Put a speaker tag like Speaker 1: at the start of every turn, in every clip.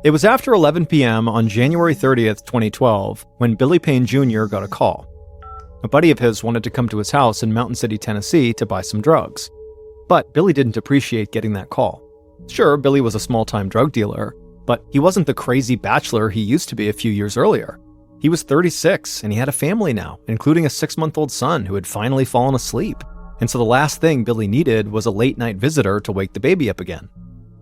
Speaker 1: It was after 11 p.m. on January 30th, 2012, when Billy Payne Jr. got a call. A buddy of his wanted to come to his house in Mountain City, Tennessee to buy some drugs. But Billy didn't appreciate getting that call. Sure, Billy was a small-time drug dealer, but he wasn't the crazy bachelor he used to be a few years earlier. He was 36, and he had a family now, including a 6-month-old son who had finally fallen asleep. And so the last thing Billy needed was a late-night visitor to wake the baby up again.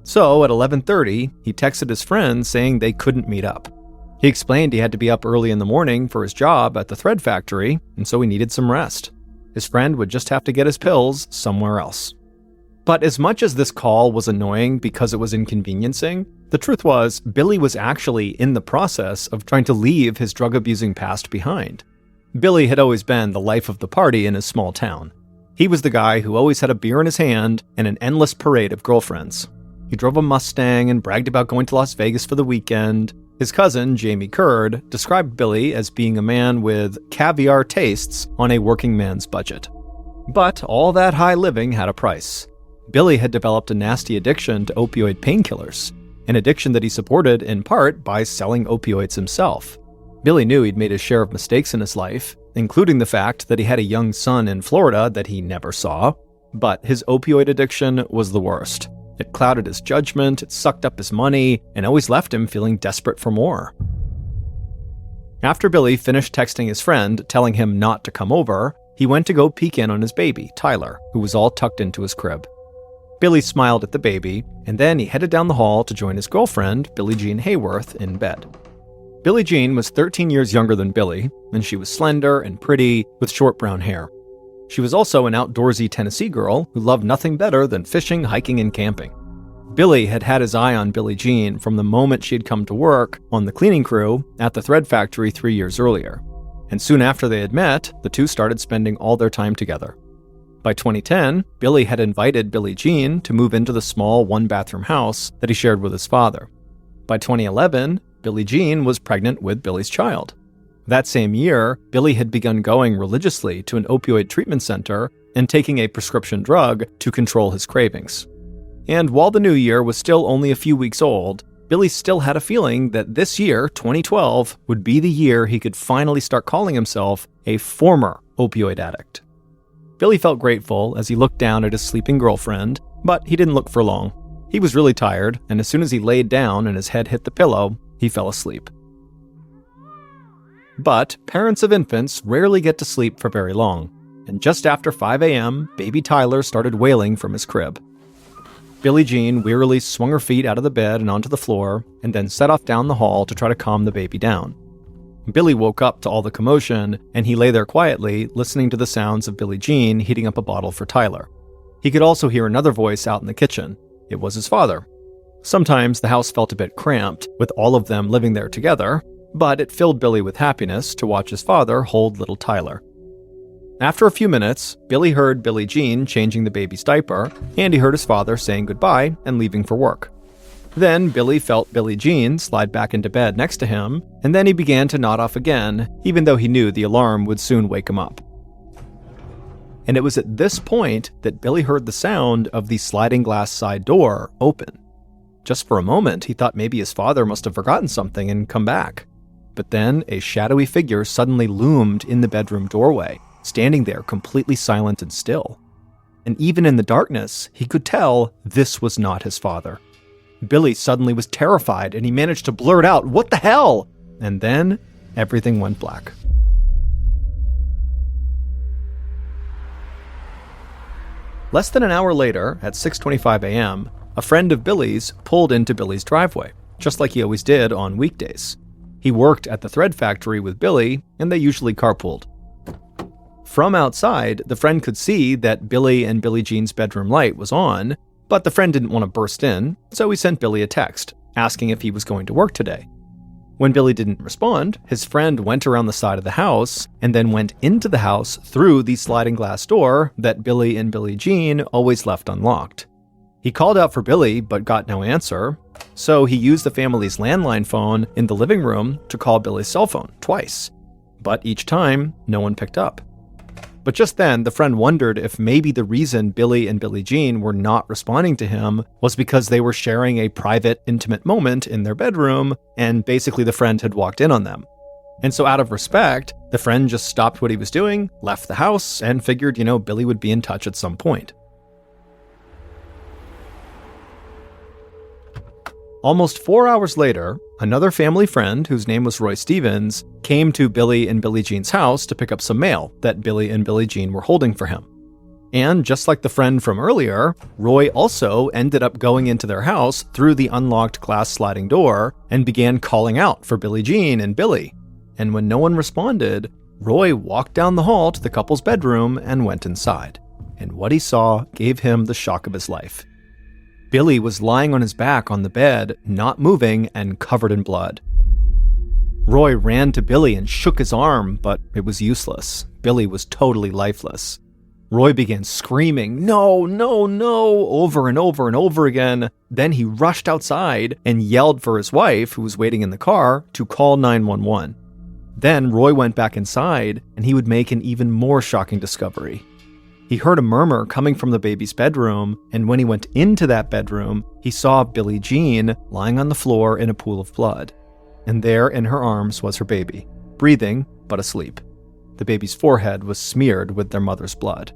Speaker 1: So at 11:30, he texted his friend saying they couldn't meet up. He explained he had to be up early in the morning for his job at the thread factory, and so he needed some rest. His friend would just have to get his pills somewhere else. But as much as this call was annoying because it was inconveniencing, the truth was Billy was actually in the process of trying to leave his drug-abusing past behind. Billy had always been the life of the party in his small town. He was the guy who always had a beer in his hand and an endless parade of girlfriends. He drove a Mustang and bragged about going to Las Vegas for the weekend. His cousin, Jaime Kurd, described Billy as being a man with caviar tastes on a working man's budget. But all that high living had a price. Billy had developed a nasty addiction to opioid painkillers, an addiction that he supported in part by selling opioids himself. Billy knew he'd made his share of mistakes in his life, including the fact that he had a young son in Florida that he never saw, but his opioid addiction was the worst. It clouded his judgment, it sucked up his money, and always left him feeling desperate for more. After Billy finished texting his friend, telling him not to come over, he went to go peek in on his baby, Tyler, who was all tucked into his crib. Billy smiled at the baby, and then he headed down the hall to join his girlfriend, Billie Jean Hayworth, in bed. Billie Jean was 13 years younger than Billy, and she was slender and pretty, with short brown hair. She was also an outdoorsy Tennessee girl who loved nothing better than fishing, hiking, and camping. Billy had had his eye on Billie Jean from the moment she had come to work on the cleaning crew at the thread factory 3 years earlier. And soon after they had met, the two started spending all their time together. By 2010, Billy had invited Billie Jean to move into the small one-bathroom house that he shared with his father. By 2011, Billie Jean was pregnant with Billy's child. That same year, Billy had begun going religiously to an opioid treatment center and taking a prescription drug to control his cravings. And while the new year was still only a few weeks old, Billy still had a feeling that this year, 2012, would be the year he could finally start calling himself a former opioid addict. Billy felt grateful as he looked down at his sleeping girlfriend, but he didn't look for long. He was really tired, and as soon as he laid down and his head hit the pillow, he fell asleep. But parents of infants rarely get to sleep for very long, and just after 5 a.m., baby Tyler started wailing from his crib. Billie Jean wearily swung her feet out of the bed and onto the floor, and then set off down the hall to try to calm the baby down. Billy woke up to all the commotion, and he lay there quietly, listening to the sounds of Billie Jean heating up a bottle for Tyler. He could also hear another voice out in the kitchen. It was his father. Sometimes the house felt a bit cramped, with all of them living there together, but it filled Billy with happiness to watch his father hold little Tyler. After a few minutes, Billy heard Billie Jean changing the baby's diaper, and he heard his father saying goodbye and leaving for work. Then Billy felt Billie Jean slide back into bed next to him, and then he began to nod off again, even though he knew the alarm would soon wake him up. And it was at this point that Billy heard the sound of the sliding glass side door open. Just for a moment, he thought maybe his father must have forgotten something and come back. But then a shadowy figure suddenly loomed in the bedroom doorway, standing there completely silent and still. And even in the darkness, he could tell this was not his father. Billy suddenly was terrified, and he managed to blurt out, "What the hell?" And then everything went black. Less than an hour later, at 6:25 a.m., a friend of Billy's pulled into Billy's driveway, just like he always did on weekdays. He worked at the thread factory with Billy, and they usually carpooled. From outside, the friend could see that Billy and Billie Jean's bedroom light was on, but the friend didn't want to burst in, so he sent Billy a text, asking if he was going to work today. When Billy didn't respond, his friend went around the side of the house, and then went into the house through the sliding glass door that Billy and Billie Jean always left unlocked. He called out for Billy, but got no answer, so he used the family's landline phone in the living room to call Billy's cell phone twice. But each time, no one picked up. But just then, the friend wondered if maybe the reason Billy and Billie Jean were not responding to him was because they were sharing a private, intimate moment in their bedroom, and basically the friend had walked in on them. And so out of respect, the friend just stopped what he was doing, left the house, and figured, Billy would be in touch at some point. Almost 4 hours later, another family friend, whose name was Roy Stevens, came to Billy and Billie Jean's house to pick up some mail that Billy and Billie Jean were holding for him. And just like the friend from earlier, Roy also ended up going into their house through the unlocked glass sliding door and began calling out for Billie Jean and Billy. And when no one responded, Roy walked down the hall to the couple's bedroom and went inside. And what he saw gave him the shock of his life. Billy was lying on his back on the bed, not moving and covered in blood. Roy ran to Billy and shook his arm, but it was useless. Billy was totally lifeless. Roy began screaming, "No, no, no," over and over and over again. Then he rushed outside and yelled for his wife, who was waiting in the car, to call 911. Then Roy went back inside, and he would make an even more shocking discovery. He heard a murmur coming from the baby's bedroom, and when he went into that bedroom, he saw Billie Jean lying on the floor in a pool of blood. And there in her arms was her baby, breathing but asleep. The baby's forehead was smeared with their mother's blood.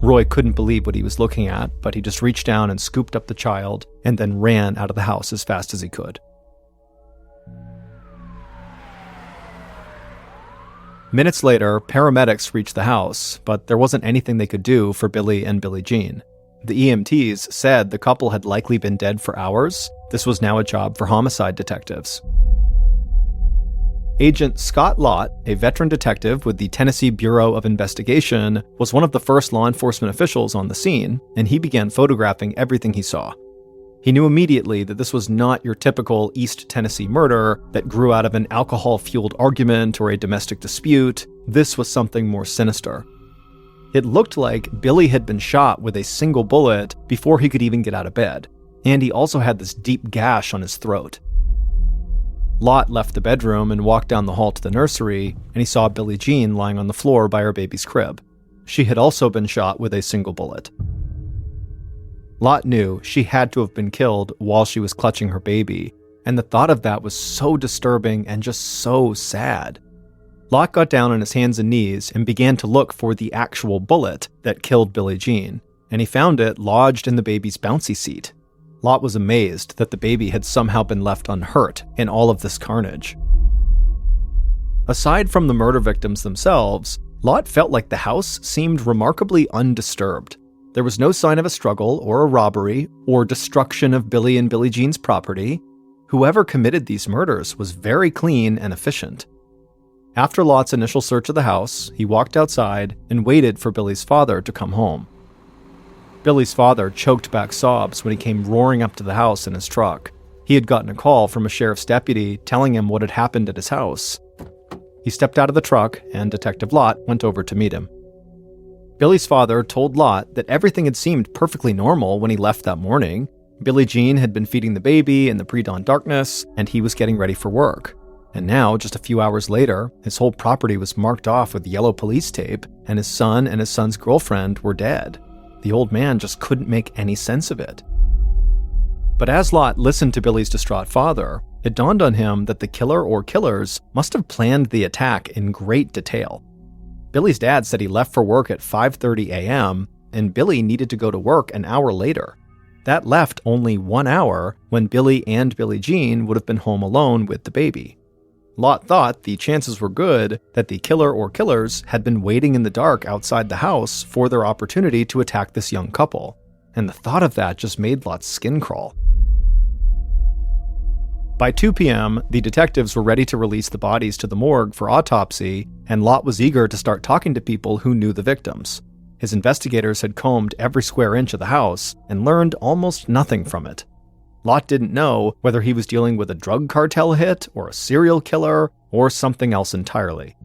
Speaker 1: Roy couldn't believe what he was looking at, but he just reached down and scooped up the child, and then ran out of the house as fast as he could. Minutes later, paramedics reached the house, but there wasn't anything they could do for Billy and Billie Jean. The EMTs said the couple had likely been dead for hours. This was now a job for homicide detectives. Agent Scott Lott, a veteran detective with the Tennessee Bureau of Investigation, was one of the first law enforcement officials on the scene, and he began photographing everything he saw. He knew immediately that this was not your typical East Tennessee murder that grew out of an alcohol-fueled argument or a domestic dispute. This was something more sinister. It looked like Billy had been shot with a single bullet before he could even get out of bed, and he also had this deep gash on his throat. Lott left the bedroom and walked down the hall to the nursery, and he saw Billie Jean lying on the floor by her baby's crib. She had also been shot with a single bullet. Lott knew she had to have been killed while she was clutching her baby, and the thought of that was so disturbing and just so sad. Lott got down on his hands and knees and began to look for the actual bullet that killed Billie Jean, and he found it lodged in the baby's bouncy seat. Lott was amazed that the baby had somehow been left unhurt in all of this carnage. Aside from the murder victims themselves, Lott felt like the house seemed remarkably undisturbed. There was no sign of a struggle or a robbery or destruction of Billy and Billie Jean's property. Whoever committed these murders was very clean and efficient. After Lott's initial search of the house, he walked outside and waited for Billy's father to come home. Billy's father choked back sobs when he came roaring up to the house in his truck. He had gotten a call from a sheriff's deputy telling him what had happened at his house. He stepped out of the truck, and Detective Lott went over to meet him. Billy's father told Lott that everything had seemed perfectly normal when he left that morning. Billie Jean had been feeding the baby in the pre-dawn darkness, and he was getting ready for work. And now, just a few hours later, his whole property was marked off with yellow police tape, and his son and his son's girlfriend were dead. The old man just couldn't make any sense of it. But as Lott listened to Billy's distraught father, it dawned on him that the killer or killers must have planned the attack in great detail. Billy's dad said he left for work at 5:30 a.m., and Billy needed to go to work an hour later. That left only 1 hour when Billy and Billie Jean would have been home alone with the baby. Lott thought the chances were good that the killer or killers had been waiting in the dark outside the house for their opportunity to attack this young couple, and the thought of that just made Lott's skin crawl. By 2 p.m., the detectives were ready to release the bodies to the morgue for autopsy, and Lott was eager to start talking to people who knew the victims. His investigators had combed every square inch of the house and learned almost nothing from it. Lott didn't know whether he was dealing with a drug cartel hit or a serial killer or something else entirely.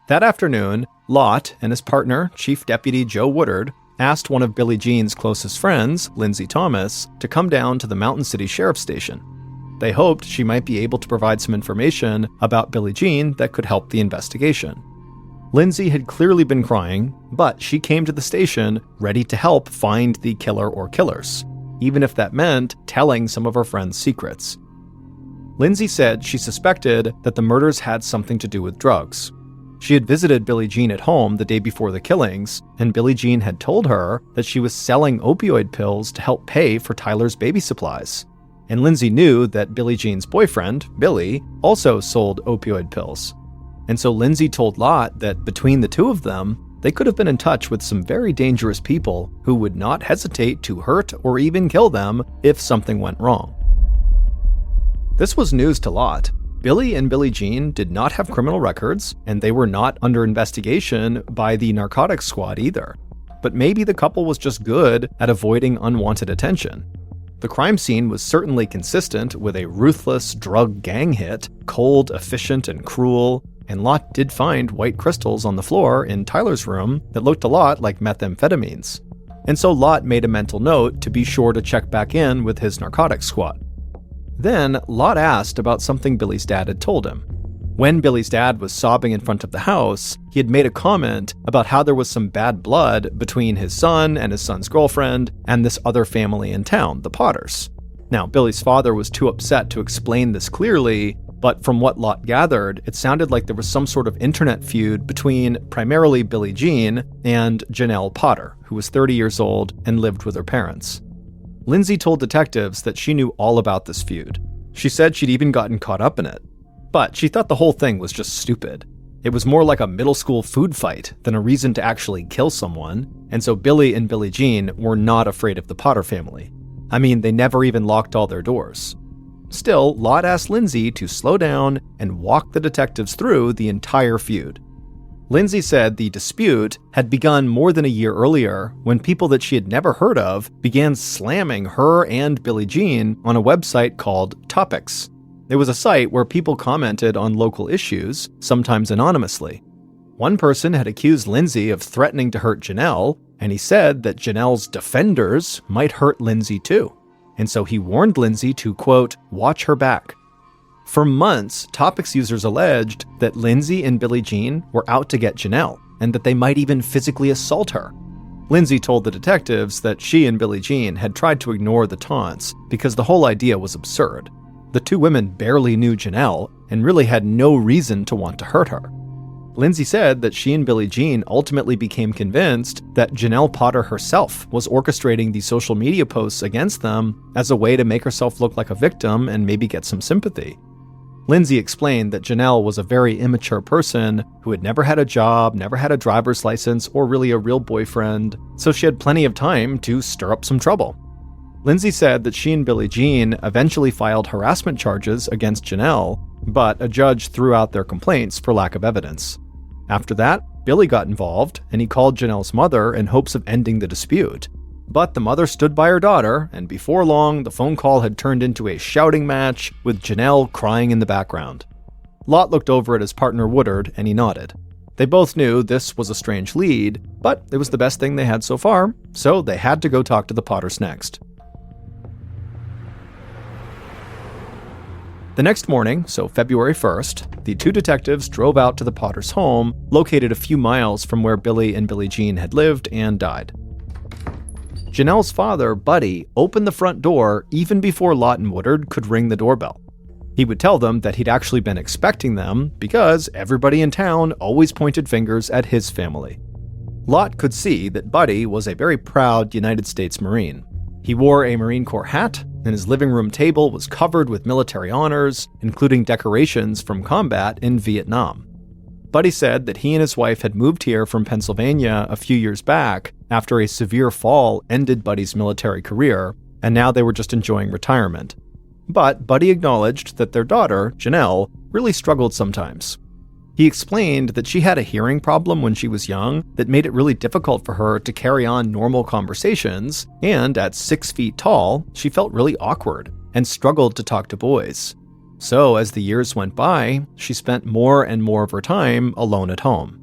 Speaker 1: That afternoon, Lott and his partner, Chief Deputy Joe Woodard, asked one of Billie Jean's closest friends, Lindsay Thomas, to come down to the Mountain City Sheriff's Station. They hoped she might be able to provide some information about Billie Jean that could help the investigation. Lindsay had clearly been crying, but she came to the station ready to help find the killer or killers, even if that meant telling some of her friends' secrets. Lindsay said she suspected that the murders had something to do with drugs. She had visited Billie Jean at home the day before the killings, and Billie Jean had told her that she was selling opioid pills to help pay for Tyler's baby supplies. And Lindsay knew that Billie Jean's boyfriend, Billy, also sold opioid pills. And so Lindsay told Lot that between the two of them, they could have been in touch with some very dangerous people who would not hesitate to hurt or even kill them if something went wrong. This was news to Lot. Billy and Billie Jean did not have criminal records, and they were not under investigation by the narcotics squad either. But maybe the couple was just good at avoiding unwanted attention. The crime scene was certainly consistent with a ruthless drug gang hit, cold, efficient, and cruel, and Lot did find white crystals on the floor in Tyler's room that looked a lot like methamphetamines. And so Lot made a mental note to be sure to check back in with his narcotics squad. Then Lot asked about something Billy's dad had told him. When Billy's dad was sobbing in front of the house, he had made a comment about how there was some bad blood between his son and his son's girlfriend and this other family in town, the Potters. Now, Billy's father was too upset to explain this clearly, but from what Lot gathered, it sounded like there was some sort of internet feud between primarily Billie Jean and Janelle Potter, who was 30 years old and lived with her parents. Lindsay told detectives that she knew all about this feud. She said she'd even gotten caught up in it. But she thought the whole thing was just stupid. It was more like a middle school food fight than a reason to actually kill someone, and so Billy and Billie Jean were not afraid of the Potter family. I mean, they never even locked all their doors. Still, Lot asked Lindsay to slow down and walk the detectives through the entire feud. Lindsay said the dispute had begun more than a year earlier when people that she had never heard of began slamming her and Billie Jean on a website called Topics. It was a site where people commented on local issues, sometimes anonymously. One person had accused Lindsay of threatening to hurt Janelle, and he said that Janelle's defenders might hurt Lindsay too. And so he warned Lindsay to, quote, watch her back. For months, Topics users alleged that Lindsay and Billie Jean were out to get Janelle, and that they might even physically assault her. Lindsay told the detectives that she and Billie Jean had tried to ignore the taunts because the whole idea was absurd. The two women barely knew Janelle and really had no reason to want to hurt her. Lindsay said that she and Billie Jean ultimately became convinced that Janelle Potter herself was orchestrating the social media posts against them as a way to make herself look like a victim and maybe get some sympathy. Lindsay explained that Janelle was a very immature person who had never had a job, never had a driver's license, or really a real boyfriend, so she had plenty of time to stir up some trouble. Lindsay said that she and Billie Jean eventually filed harassment charges against Janelle, but a judge threw out their complaints for lack of evidence. After that, Billy got involved, and he called Janelle's mother in hopes of ending the dispute. But the mother stood by her daughter, and before long, the phone call had turned into a shouting match with Janelle crying in the background. Lot looked over at his partner Woodard, and he nodded. They both knew this was a strange lead, but it was the best thing they had so far, so they had to go talk to the Potters next. The next morning, so February 1st, the two detectives drove out to the Potters' home, located a few miles from where Billy and Billie Jean had lived and died. Janelle's father, Buddy, opened the front door even before Lot and Woodard could ring the doorbell. He would tell them that he'd actually been expecting them because everybody in town always pointed fingers at his family. Lot could see that Buddy was a very proud United States Marine. He wore a Marine Corps hat, and his living room table was covered with military honors, including decorations from combat in Vietnam. Buddy said that he and his wife had moved here from Pennsylvania a few years back after a severe fall ended Buddy's military career, and now they were just enjoying retirement. But Buddy acknowledged that their daughter, Janelle, really struggled sometimes. He explained that she had a hearing problem when she was young that made it really difficult for her to carry on normal conversations, and at 6 feet tall, she felt really awkward and struggled to talk to boys. So as the years went by, she spent more and more of her time alone at home.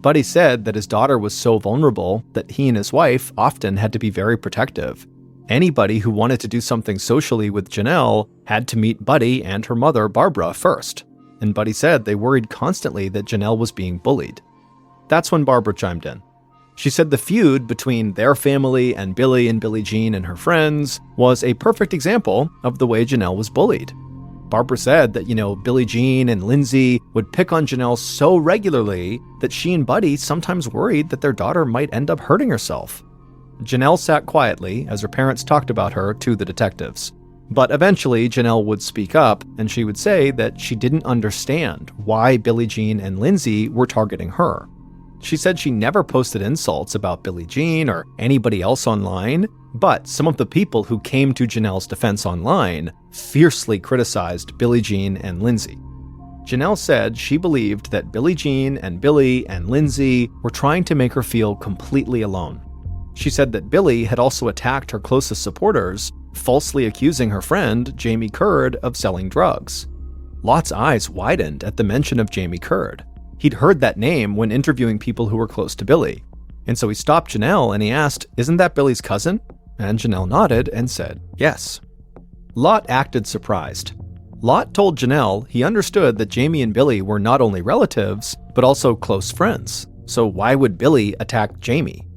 Speaker 1: Buddy said that his daughter was so vulnerable that he and his wife often had to be very protective. Anybody who wanted to do something socially with Janelle had to meet Buddy and her mother, Barbara, first. And Buddy said they worried constantly that Janelle was being bullied. That's when Barbara chimed in. She said the feud between their family and Billie Jean and her friends was a perfect example of the way Janelle was bullied. Barbara said that, Billie Jean and Lindsay would pick on Janelle so regularly that she and Buddy sometimes worried that their daughter might end up hurting herself. Janelle sat quietly as her parents talked about her to the detectives. But eventually, Janelle would speak up, and she would say that she didn't understand why Billie Jean and Lindsay were targeting her. She said she never posted insults about Billie Jean or anybody else online, but some of the people who came to Janelle's defense online fiercely criticized Billie Jean and Lindsay. Janelle said she believed that Billie Jean and Billy and Lindsay were trying to make her feel completely alone. She said that Billy had also attacked her closest supporters, falsely accusing her friend, Jaime Kurd, of selling drugs. Lot's eyes widened at the mention of Jaime Kurd. He'd heard that name when interviewing people who were close to Billy. And so he stopped Janelle and he asked, "Isn't that Billy's cousin?" And Janelle nodded and said, "Yes." Lot acted surprised. Lot told Janelle he understood that Jaime and Billy were not only relatives, but also close friends. So why would Billy attack Jaime?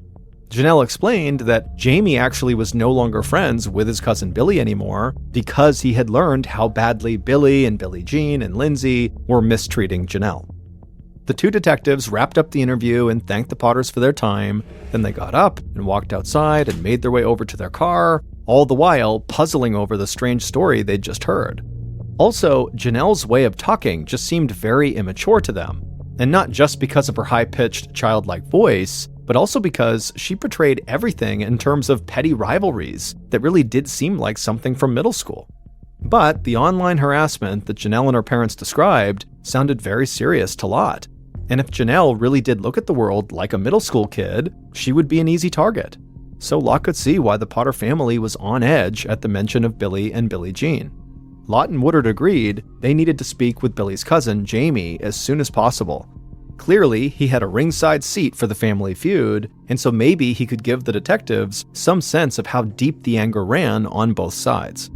Speaker 1: Janelle explained that Jaime actually was no longer friends with his cousin Billy anymore because he had learned how badly Billy and Billie Jean and Lindsay were mistreating Janelle. The two detectives wrapped up the interview and thanked the Potters for their time. Then they got up and walked outside and made their way over to their car, all the while puzzling over the strange story they'd just heard. Also, Janelle's way of talking just seemed very immature to them, and not just because of her high-pitched, childlike voice, but also because she portrayed everything in terms of petty rivalries that really did seem like something from middle school. But the online harassment that Janelle and her parents described sounded very serious to Lot. And if Janelle really did look at the world like a middle school kid, she would be an easy target. So Lot could see why the Potter family was on edge at the mention of Billy and Billie Jean. Lot and Woodard agreed they needed to speak with Billy's cousin, Jaime, as soon as possible. Clearly, he had a ringside seat for the family feud, and so maybe he could give the detectives some sense of how deep the anger ran on both sides.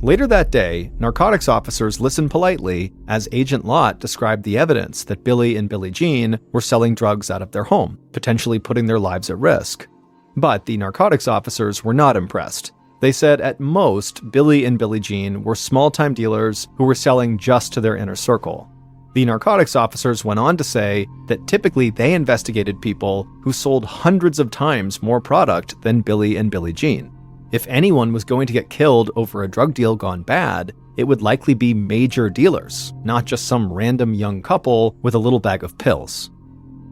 Speaker 1: Later that day, narcotics officers listened politely as Agent Lot described the evidence that Billy and Billie Jean were selling drugs out of their home, potentially putting their lives at risk. But the narcotics officers were not impressed. They said at most, Billy and Billie Jean were small-time dealers who were selling just to their inner circle. The narcotics officers went on to say that typically they investigated people who sold hundreds of times more product than Billy and Billie Jean. If anyone was going to get killed over a drug deal gone bad, it would likely be major dealers, not just some random young couple with a little bag of pills.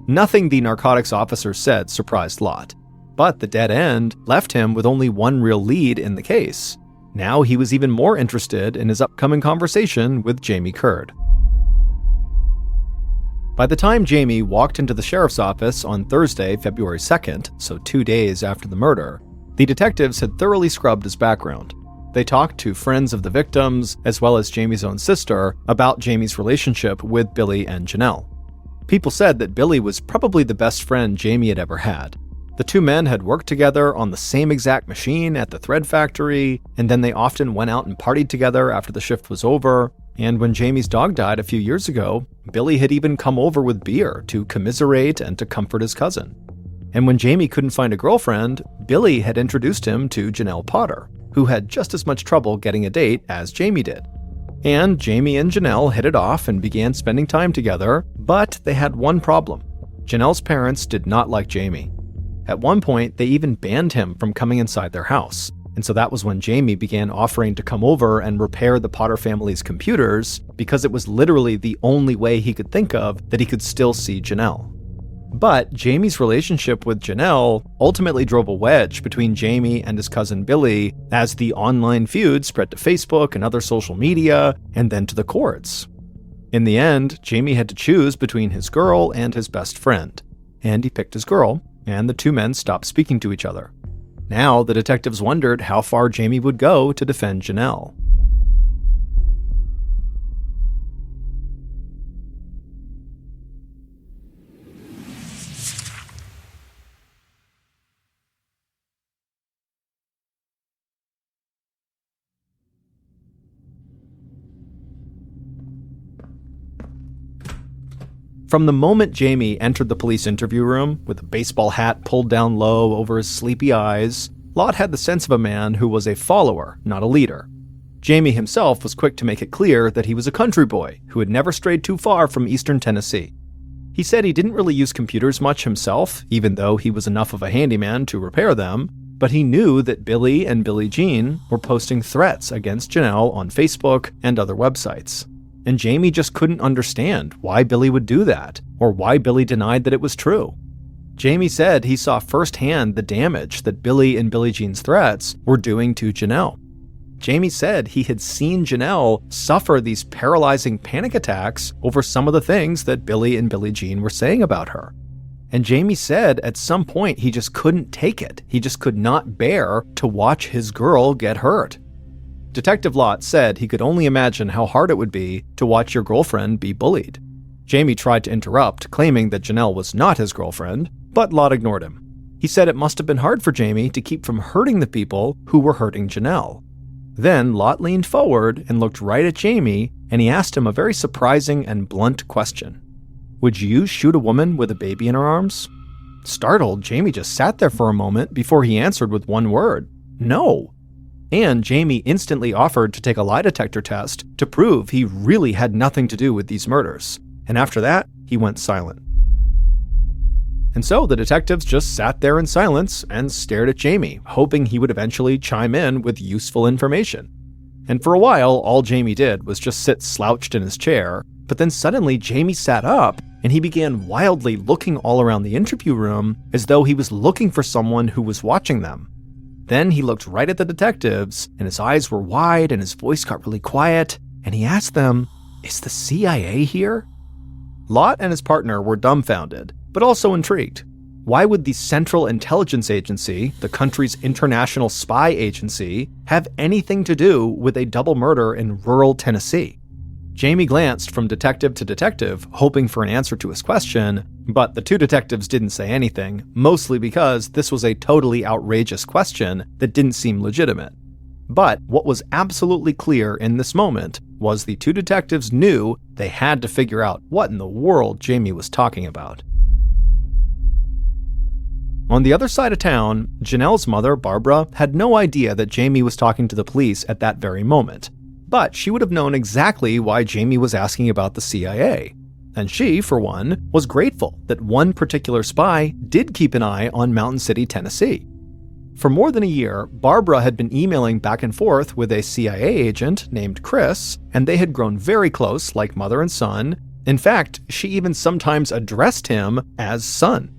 Speaker 1: Nothing the narcotics officers said surprised Lot, but the dead end left him with only one real lead in the case. Now he was even more interested in his upcoming conversation with Jaime Kurd. By the time Jaime walked into the sheriff's office on Thursday, February 2nd, so 2 days after the murder, the detectives had thoroughly scrubbed his background. They talked to friends of the victims, as well as Jamie's own sister, about Jamie's relationship with Billy and Janelle. People said that Billy was probably the best friend Jaime had ever had. The two men had worked together on the same exact machine at the thread factory, and then they often went out and partied together after the shift was over. And when Jamie's dog died a few years ago, Billy had even come over with beer to commiserate and to comfort his cousin. And when Jaime couldn't find a girlfriend, Billy had introduced him to Janelle Potter, who had just as much trouble getting a date as Jaime did. And Jaime and Janelle hit it off and began spending time together, but they had one problem. Janelle's parents did not like Jaime. At one point, they even banned him from coming inside their house. And so that was when Jaime began offering to come over and repair the Potter family's computers, because it was literally the only way he could think of that he could still see Janelle. But Jamie's relationship with Janelle ultimately drove a wedge between Jaime and his cousin Billy as the online feud spread to Facebook and other social media, and then to the courts. In the end, Jaime had to choose between his girl and his best friend, and he picked his girl, and the two men stopped speaking to each other. Now, the detectives wondered how far Jaime would go to defend Janelle. From the moment Jaime entered the police interview room, with a baseball hat pulled down low over his sleepy eyes, Lott had the sense of a man who was a follower, not a leader. Jaime himself was quick to make it clear that he was a country boy who had never strayed too far from eastern Tennessee. He said he didn't really use computers much himself, even though he was enough of a handyman to repair them, but he knew that Billy and Billie Jean were posting threats against Janelle on Facebook and other websites. And Jaime just couldn't understand why Billy would do that, or why Billy denied that it was true. Jaime said he saw firsthand the damage that Billy and Billie Jean's threats were doing to Janelle. Jaime said he had seen Janelle suffer these paralyzing panic attacks over some of the things that Billy and Billie Jean were saying about her. And Jaime said at some point he just couldn't take it. He just could not bear to watch his girl get hurt. Detective Lott said he could only imagine how hard it would be to watch your girlfriend be bullied. Jaime tried to interrupt, claiming that Janelle was not his girlfriend, but Lott ignored him. He said it must have been hard for Jaime to keep from hurting the people who were hurting Janelle. Then Lott leaned forward and looked right at Jaime, and he asked him a very surprising and blunt question. Would you shoot a woman with a baby in her arms? Startled, Jaime just sat there for a moment before he answered with one word, no. And Jaime instantly offered to take a lie detector test to prove he really had nothing to do with these murders. And after that, he went silent. And so the detectives just sat there in silence and stared at Jaime, hoping he would eventually chime in with useful information. And for a while, all Jaime did was just sit slouched in his chair, but then suddenly Jaime sat up and he began wildly looking all around the interview room as though he was looking for someone who was watching them. Then he looked right at the detectives, and his eyes were wide and his voice got really quiet, and he asked them, "Is the CIA here?" Lott and his partner were dumbfounded, but also intrigued. Why would the Central Intelligence Agency, the country's international spy agency, have anything to do with a double murder in rural Tennessee? Jaime glanced from detective to detective, hoping for an answer to his question, but the two detectives didn't say anything, mostly because this was a totally outrageous question that didn't seem legitimate. But what was absolutely clear in this moment was the two detectives knew they had to figure out what in the world Jaime was talking about. On the other side of town, Janelle's mother, Barbara, had no idea that Jaime was talking to the police at that very moment. But she would have known exactly why Jaime was asking about the CIA. And she, for one, was grateful that one particular spy did keep an eye on Mountain City, Tennessee. For more than a year, Barbara had been emailing back and forth with a CIA agent named Chris, and they had grown very close, like mother and son. In fact, she even sometimes addressed him as son.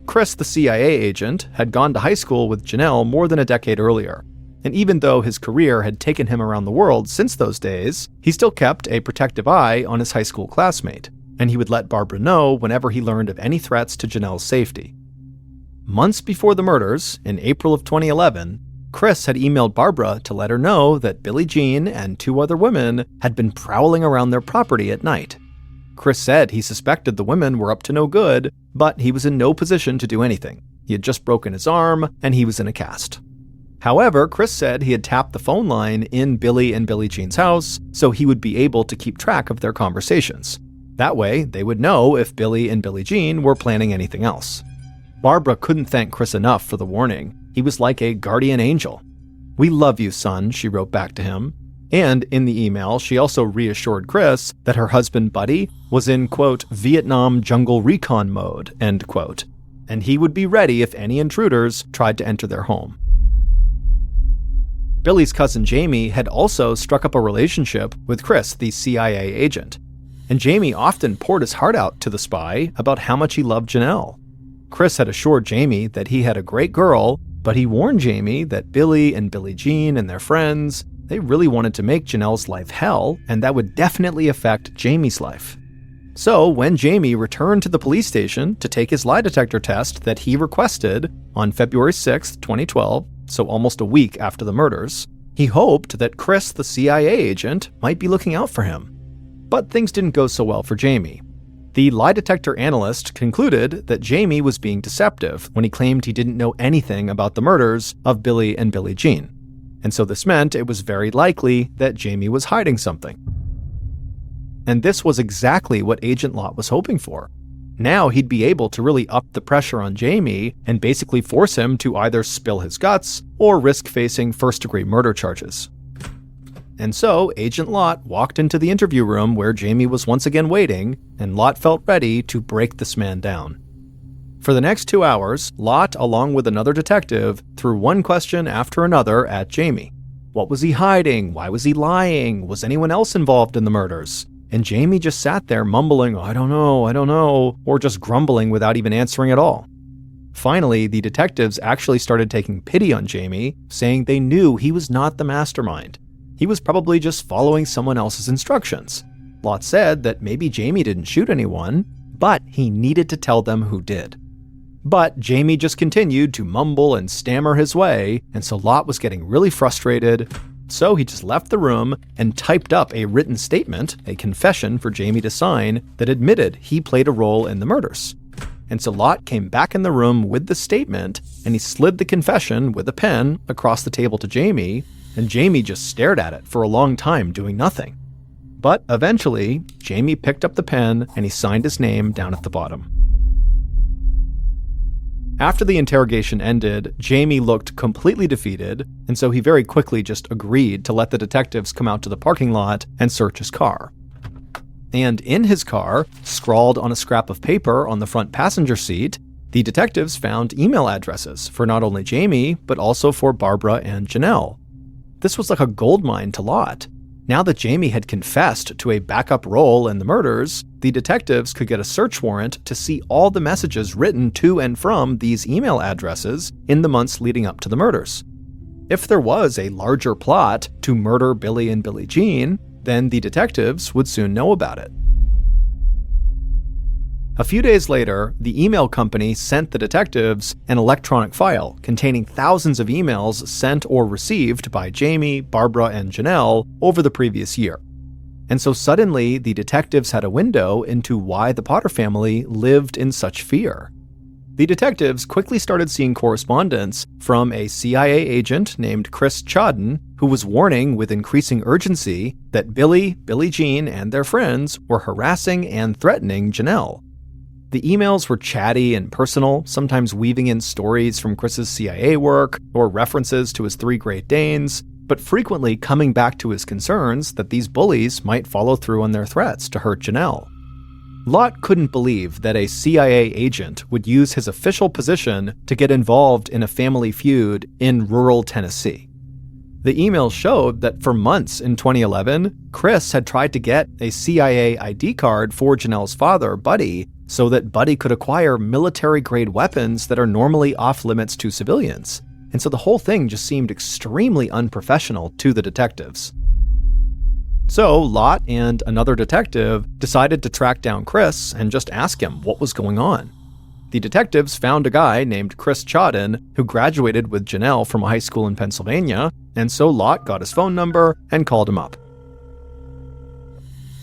Speaker 1: Chris, the CIA agent, had gone to high school with Janelle more than a decade earlier. And even though his career had taken him around the world since those days, he still kept a protective eye on his high school classmate, and he would let Barbara know whenever he learned of any threats to Janelle's safety. Months before the murders, in April of 2011, Chris had emailed Barbara to let her know that Billie Jean and two other women had been prowling around their property at night. Chris said he suspected the women were up to no good, but he was in no position to do anything. He had just broken his arm, and he was in a cast. However, Chris said he had tapped the phone line in Billy and Billie Jean's house, so he would be able to keep track of their conversations. That way, they would know if Billy and Billie Jean were planning anything else. Barbara couldn't thank Chris enough for the warning. He was like a guardian angel. "We love you, son," she wrote back to him. And in the email, she also reassured Chris that her husband, Buddy, was in, quote, Vietnam jungle recon mode, end quote, and he would be ready if any intruders tried to enter their home. Billy's cousin Jamie had also struck up a relationship with Chris, the CIA agent, and Jamie often poured his heart out to the spy about how much he loved Janelle. Chris had assured Jamie that he had a great girl, but he warned Jamie that Billy and Billie Jean and their friends, they really wanted to make Janelle's life hell, and that would definitely affect Jamie's life. So when Jamie returned to the police station to take his lie detector test that he requested on February 6, 2012, so almost a week after the murders, he hoped that Chris, the CIA agent, might be looking out for him. But things didn't go so well for Jamie. The lie detector analyst concluded that Jamie was being deceptive when he claimed he didn't know anything about the murders of Billy and Billie Jean. And so this meant it was very likely that Jamie was hiding something. And this was exactly what Agent Lott was hoping for. Now he'd be able to really up the pressure on Jaime and basically force him to either spill his guts or risk facing first-degree murder charges. And so, Agent Lott walked into the interview room where Jaime was once again waiting, and Lott felt ready to break this man down. For the next 2 hours, Lott, along with another detective, threw one question after another at Jaime. What was he hiding? Why was he lying? Was anyone else involved in the murders? And Jaime just sat there mumbling, I don't know, or just grumbling without even answering at all. Finally, the detectives actually started taking pity on Jaime, saying they knew he was not the mastermind. He was probably just following someone else's instructions. Lott said that maybe Jaime didn't shoot anyone, but he needed to tell them who did. But Jaime just continued to mumble and stammer his way, and so Lott was getting really frustrated. So he just left the room and typed up a written statement, a confession for Jaime to sign, that admitted he played a role in the murders. And so Lott came back in the room with the statement, and he slid the confession with a pen across the table to Jaime, and Jaime just stared at it for a long time, doing nothing. But eventually, Jaime picked up the pen and he signed his name down at the bottom. After the interrogation ended, Jaime looked completely defeated, and so he very quickly just agreed to let the detectives come out to the parking lot and search his car. And in his car, scrawled on a scrap of paper on the front passenger seat, the detectives found email addresses for not only Jaime, but also for Barbara and Janelle. This was like a goldmine to Lott. Now that Jaime had confessed to a backup role in the murders, the detectives could get a search warrant to see all the messages written to and from these email addresses in the months leading up to the murders. If there was a larger plot to murder Billy and Billie Jean, then the detectives would soon know about it. A few days later, the email company sent the detectives an electronic file containing thousands of emails sent or received by Jaime, Barbara, and Janelle over the previous year. And so suddenly, the detectives had a window into why the Potter family lived in such fear. The detectives quickly started seeing correspondence from a CIA agent named Chris Chodden, who was warning with increasing urgency that Billy, Billie Jean, and their friends were harassing and threatening Janelle. The emails were chatty and personal, sometimes weaving in stories from Chris's CIA work or references to his 3 Great Danes, but frequently coming back to his concerns that these bullies might follow through on their threats to hurt Janelle. Lott couldn't believe that a CIA agent would use his official position to get involved in a family feud in rural Tennessee. The emails showed that for months in 2011, Chris had tried to get a CIA ID card for Janelle's father, Buddy, so that Buddy could acquire military-grade weapons that are normally off-limits to civilians. And so the whole thing just seemed extremely unprofessional to the detectives. So Lott and another detective decided to track down Chris and just ask him what was going on. The detectives found a guy named Chris Chodden who graduated with Janelle from a high school in Pennsylvania, and so Lott got his phone number and called him up.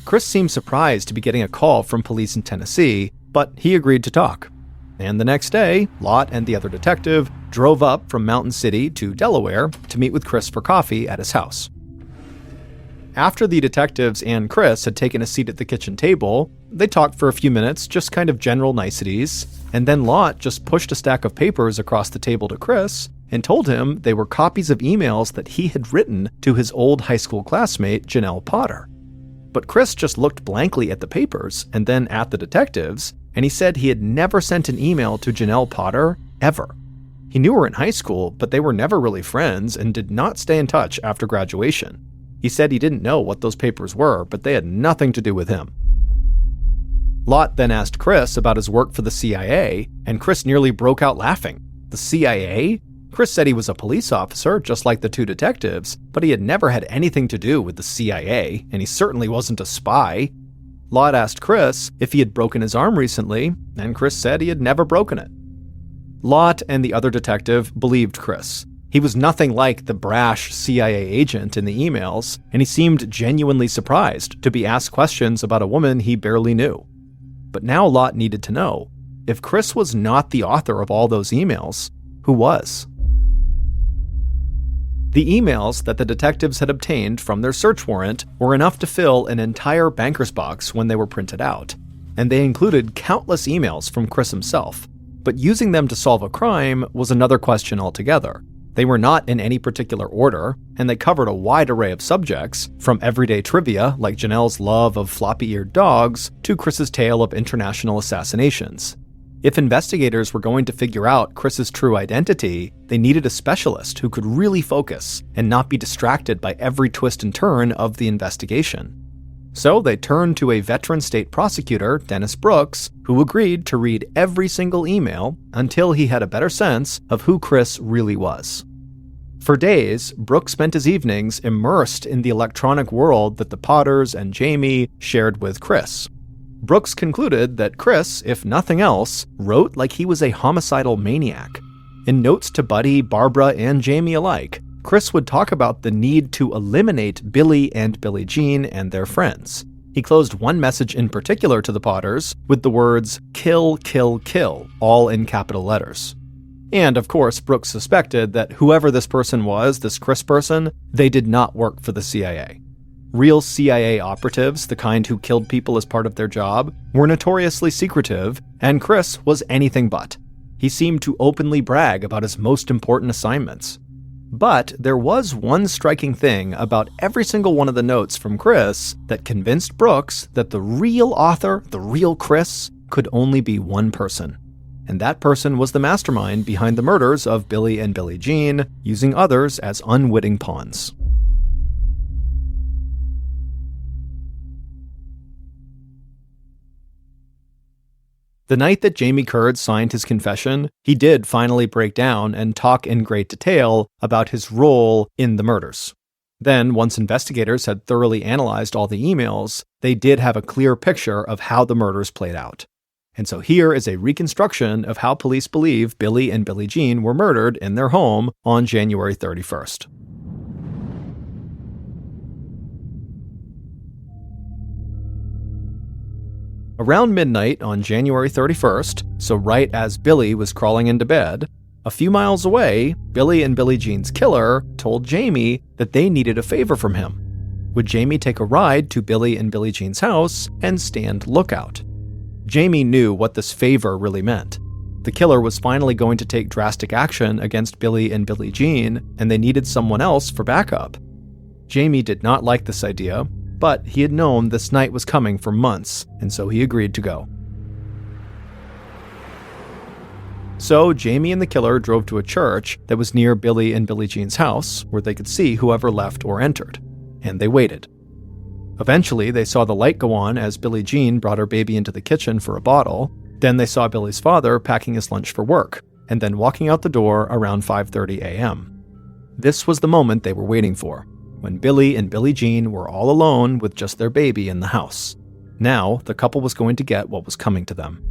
Speaker 1: Chris seemed surprised to be getting a call from police in Tennessee, but he agreed to talk. And the next day, Lott and the other detective drove up from Mountain City to Delaware to meet with Chris for coffee at his house. After the detectives and Chris had taken a seat at the kitchen table, they talked for a few minutes, just kind of general niceties, and then Lott just pushed a stack of papers across the table to Chris and told him they were copies of emails that he had written to his old high school classmate, Janelle Potter. But Chris just looked blankly at the papers and then at the detectives, and he said he had never sent an email to Janelle Potter, ever. He knew her in high school, but they were never really friends and did not stay in touch after graduation. He said he didn't know what those papers were, but they had nothing to do with him. Lott then asked Chris about his work for the CIA, and Chris nearly broke out laughing. The CIA? Chris said he was a police officer, just like the 2 detectives, but he had never had anything to do with the CIA, and he certainly wasn't a spy. Lott asked Chris if he had broken his arm recently, and Chris said he had never broken it. Lott and the other detective believed Chris. He was nothing like the brash CIA agent in the emails, and he seemed genuinely surprised to be asked questions about a woman he barely knew. But now Lott needed to know, if Chris was not the author of all those emails, who was? The emails that the detectives had obtained from their search warrant were enough to fill an entire banker's box when they were printed out, and they included countless emails from Chris himself. But using them to solve a crime was another question altogether. They were not in any particular order, and they covered a wide array of subjects, from everyday trivia like Janelle's love of floppy-eared dogs to Chris's tale of international assassinations. If investigators were going to figure out Chris's true identity, they needed a specialist who could really focus and not be distracted by every twist and turn of the investigation. So they turned to a veteran state prosecutor, Dennis Brooks, who agreed to read every single email until he had a better sense of who Chris really was. For days, Brooks spent his evenings immersed in the electronic world that the Potters and Jaime shared with Chris. Brooks concluded that Chris, if nothing else, wrote like he was a homicidal maniac. In notes to Buddy, Barbara, and Jaime alike, Chris would talk about the need to eliminate Billy and Billie Jean and their friends. He closed one message in particular to the Potters with the words, "Kill, kill, kill," all in capital letters. And of course, Brooks suspected that whoever this person was, this Chris person, they did not work for the CIA. Real CIA operatives, the kind who killed people as part of their job, were notoriously secretive, and Chris was anything but. He seemed to openly brag about his most important assignments. But there was one striking thing about every single one of the notes from Chris that convinced Brooks that the real author, the real Chris, could only be one person. And that person was the mastermind behind the murders of Billy and Billie Jean, using others as unwitting pawns. The night that Jaime Kurd signed his confession, he did finally break down and talk in great detail about his role in the murders. Then, once investigators had thoroughly analyzed all the emails, they did have a clear picture of how the murders played out. And so here is a reconstruction of how police believe Billy and Billie Jean were murdered in their home on January 31st. Around midnight on January 31st, so right as Billy was crawling into bed, a few miles away, Billy and Billie Jean's killer told Jaime that they needed a favor from him. Would Jaime take a ride to Billy and Billie Jean's house and stand lookout? Jaime knew what this favor really meant. The killer was finally going to take drastic action against Billy and Billie Jean, and they needed someone else for backup. Jaime did not like this idea, but he had known this night was coming for months, and so he agreed to go. So Jaime and the killer drove to a church that was near Billy and Billie Jean's house, where they could see whoever left or entered, and they waited. Eventually, they saw the light go on as Billie Jean brought her baby into the kitchen for a bottle. Then they saw Billy's father packing his lunch for work, and then walking out the door around 5:30 a.m. This was the moment they were waiting for, when Billy and Billie Jean were all alone with just their baby in the house. Now, the couple was going to get what was coming to them.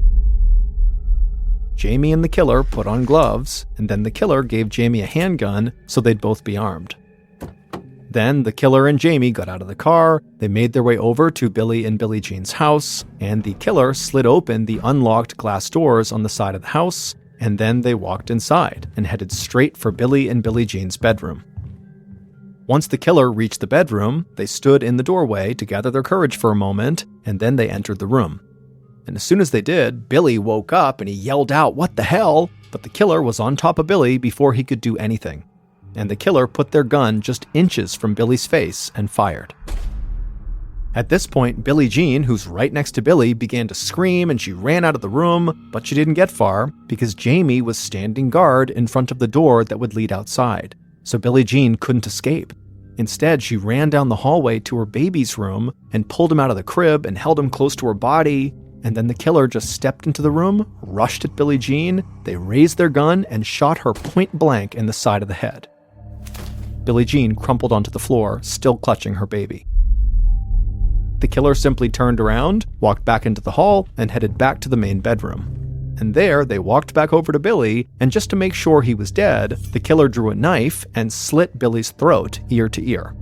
Speaker 1: Jaime and the killer put on gloves, and then the killer gave Jaime a handgun so they'd both be armed. Then the killer and Jaime got out of the car, they made their way over to Billy and Billie Jean's house, and the killer slid open the unlocked glass doors on the side of the house, and then they walked inside and headed straight for Billy and Billie Jean's bedroom. Once the killer reached the bedroom, they stood in the doorway to gather their courage for a moment, and then they entered the room. And as soon as they did, Billy woke up and he yelled out, "What the hell?" But the killer was on top of Billy before he could do anything. And the killer put their gun just inches from Billy's face and fired. At this point, Billie Jean, who's right next to Billy, began to scream and she ran out of the room, but she didn't get far because Jaime was standing guard in front of the door that would lead outside. So Billie Jean couldn't escape. Instead, she ran down the hallway to her baby's room and pulled him out of the crib and held him close to her body. And then the killer just stepped into the room, rushed at Billie Jean, they raised their gun and shot her point blank in the side of the head. Billie Jean crumpled onto the floor, still clutching her baby. The killer simply turned around, walked back into the hall, and headed back to the main bedroom. And there, they walked back over to Billy, and just to make sure he was dead, the killer drew a knife and slit Billy's throat ear to ear.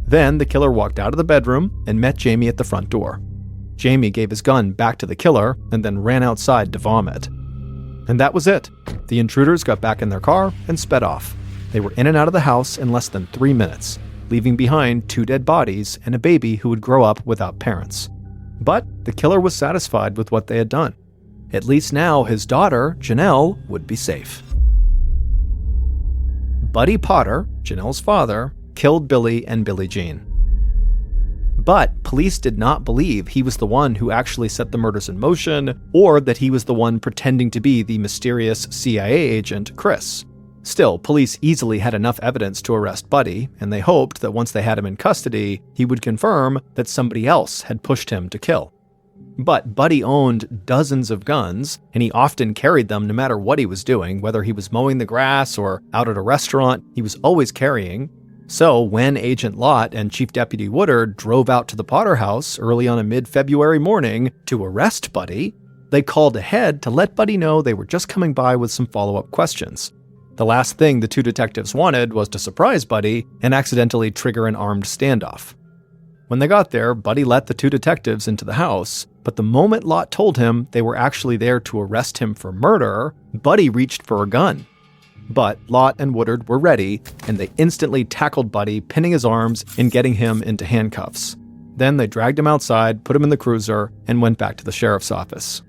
Speaker 1: Then the killer walked out of the bedroom and met Jaime at the front door. Jaime gave his gun back to the killer and then ran outside to vomit. And that was it. The intruders got back in their car and sped off. They were in and out of the house in less than 3 minutes, leaving behind 2 dead bodies and a baby who would grow up without parents. But the killer was satisfied with what they had done. At least now his daughter, Janelle, would be safe. Buddy Potter, Janelle's father, killed Billy and Billie Jean. But police did not believe he was the one who actually set the murders in motion, or that he was the one pretending to be the mysterious CIA agent, Chris. Still, police easily had enough evidence to arrest Buddy, and they hoped that once they had him in custody, he would confirm that somebody else had pushed him to kill. But Buddy owned dozens of guns, and he often carried them no matter what he was doing, whether he was mowing the grass or out at a restaurant, he was always carrying. So when Agent Lott and Chief Deputy Woodard drove out to the Potter house early on a mid-February morning to arrest Buddy, they called ahead to let Buddy know they were just coming by with some follow-up questions. The last thing the 2 detectives wanted was to surprise Buddy and accidentally trigger an armed standoff. When they got there, Buddy let the 2 detectives into the house, but the moment Lott told him they were actually there to arrest him for murder, Buddy reached for a gun. But Lott and Woodard were ready, and they instantly tackled Buddy, pinning his arms and getting him into handcuffs. Then they dragged him outside, put him in the cruiser, and went back to the sheriff's office.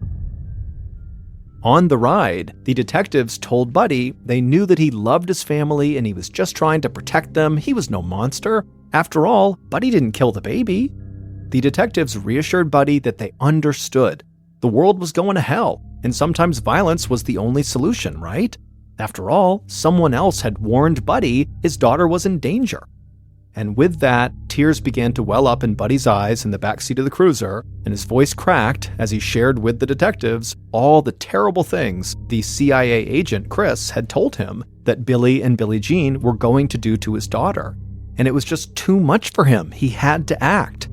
Speaker 1: On the ride, the detectives told Buddy they knew that he loved his family and he was just trying to protect them. He was no monster. After all, Buddy didn't kill the baby. The detectives reassured Buddy that they understood. The world was going to hell, and sometimes violence was the only solution, right? After all, someone else had warned Buddy his daughter was in danger. And with that, tears began to well up in Buddy's eyes in the backseat of the cruiser, and his voice cracked as he shared with the detectives all the terrible things the CIA agent Chris had told him that Billy and Billie Jean were going to do to his daughter. And it was just too much for him. He had to act.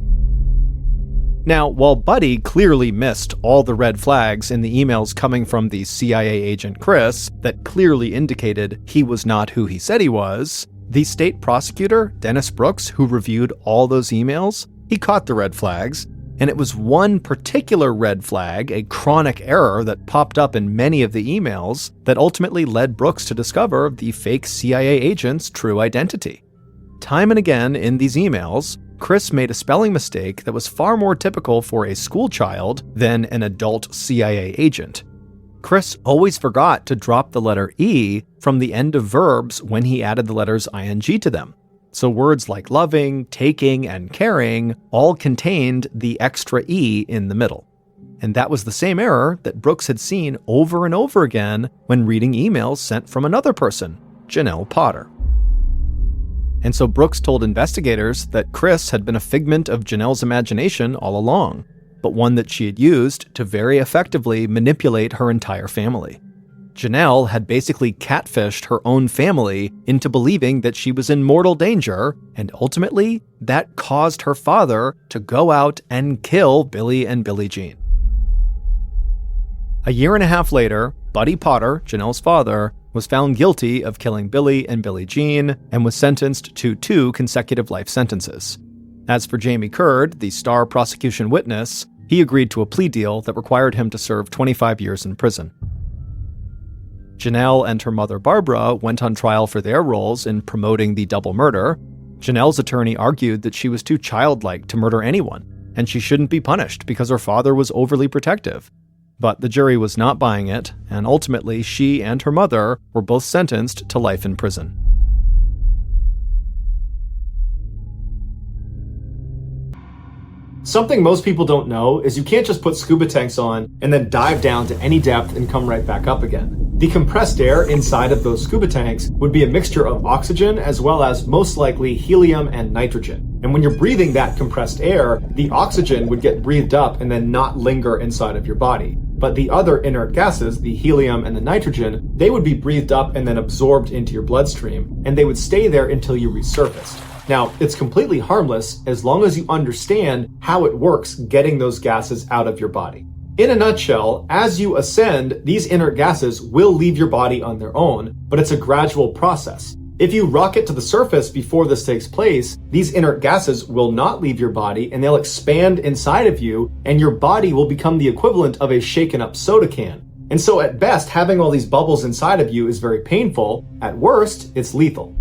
Speaker 1: Now, while Buddy clearly missed all the red flags in the emails coming from the CIA agent Chris that clearly indicated he was not who he said he was, the state prosecutor, Dennis Brooks, who reviewed all those emails, he caught the red flags, and it was one particular red flag, a chronic error that popped up in many of the emails, that ultimately led Brooks to discover the fake CIA agent's true identity. Time and again in these emails, Chris made a spelling mistake that was far more typical for a school child than an adult CIA agent. Chris always forgot to drop the letter E from the end of verbs when he added the letters ing to them. So words like loving, taking, and caring all contained the extra E in the middle. And that was the same error that Brooks had seen over and over again when reading emails sent from another person, Janelle Potter. And so Brooks told investigators that Chris had been a figment of Janelle's imagination all along, but one that she had used to very effectively manipulate her entire family. Janelle had basically catfished her own family into believing that she was in mortal danger, and ultimately, that caused her father to go out and kill Billy and Billie Jean. A year and a half later, Buddy Potter, Janelle's father, was found guilty of killing Billy and Billie Jean and was sentenced to 2 consecutive life sentences. As for Jaime Kurd, the star prosecution witness, he agreed to a plea deal that required him to serve 25 years in prison. Janelle and her mother Barbara went on trial for their roles in promoting the double murder. Janelle's attorney argued that she was too childlike to murder anyone, and she shouldn't be punished because her father was overly protective. But the jury was not buying it, and ultimately she and her mother were both sentenced to life in prison. Something most people don't know is you can't just put scuba tanks on and then dive down to any depth and come right back up again. The compressed air inside of those scuba tanks would be a mixture of oxygen as well as most likely helium and nitrogen. And when you're breathing that compressed air, the oxygen would get breathed up and then not linger inside of your body. But the other inert gases, the helium and the nitrogen, they would be breathed up and then absorbed into your bloodstream, and they would stay there until you resurfaced. Now, it's completely harmless as long as you understand how it works getting those gases out of your body. In a nutshell, as you ascend, these inert gases will leave your body on their own, but it's a gradual process. If you rocket to the surface before this takes place, these inert gases will not leave your body and they'll expand inside of you, and your body will become the equivalent of a shaken up soda can. And so at best, having all these bubbles inside of you is very painful. At worst, it's lethal.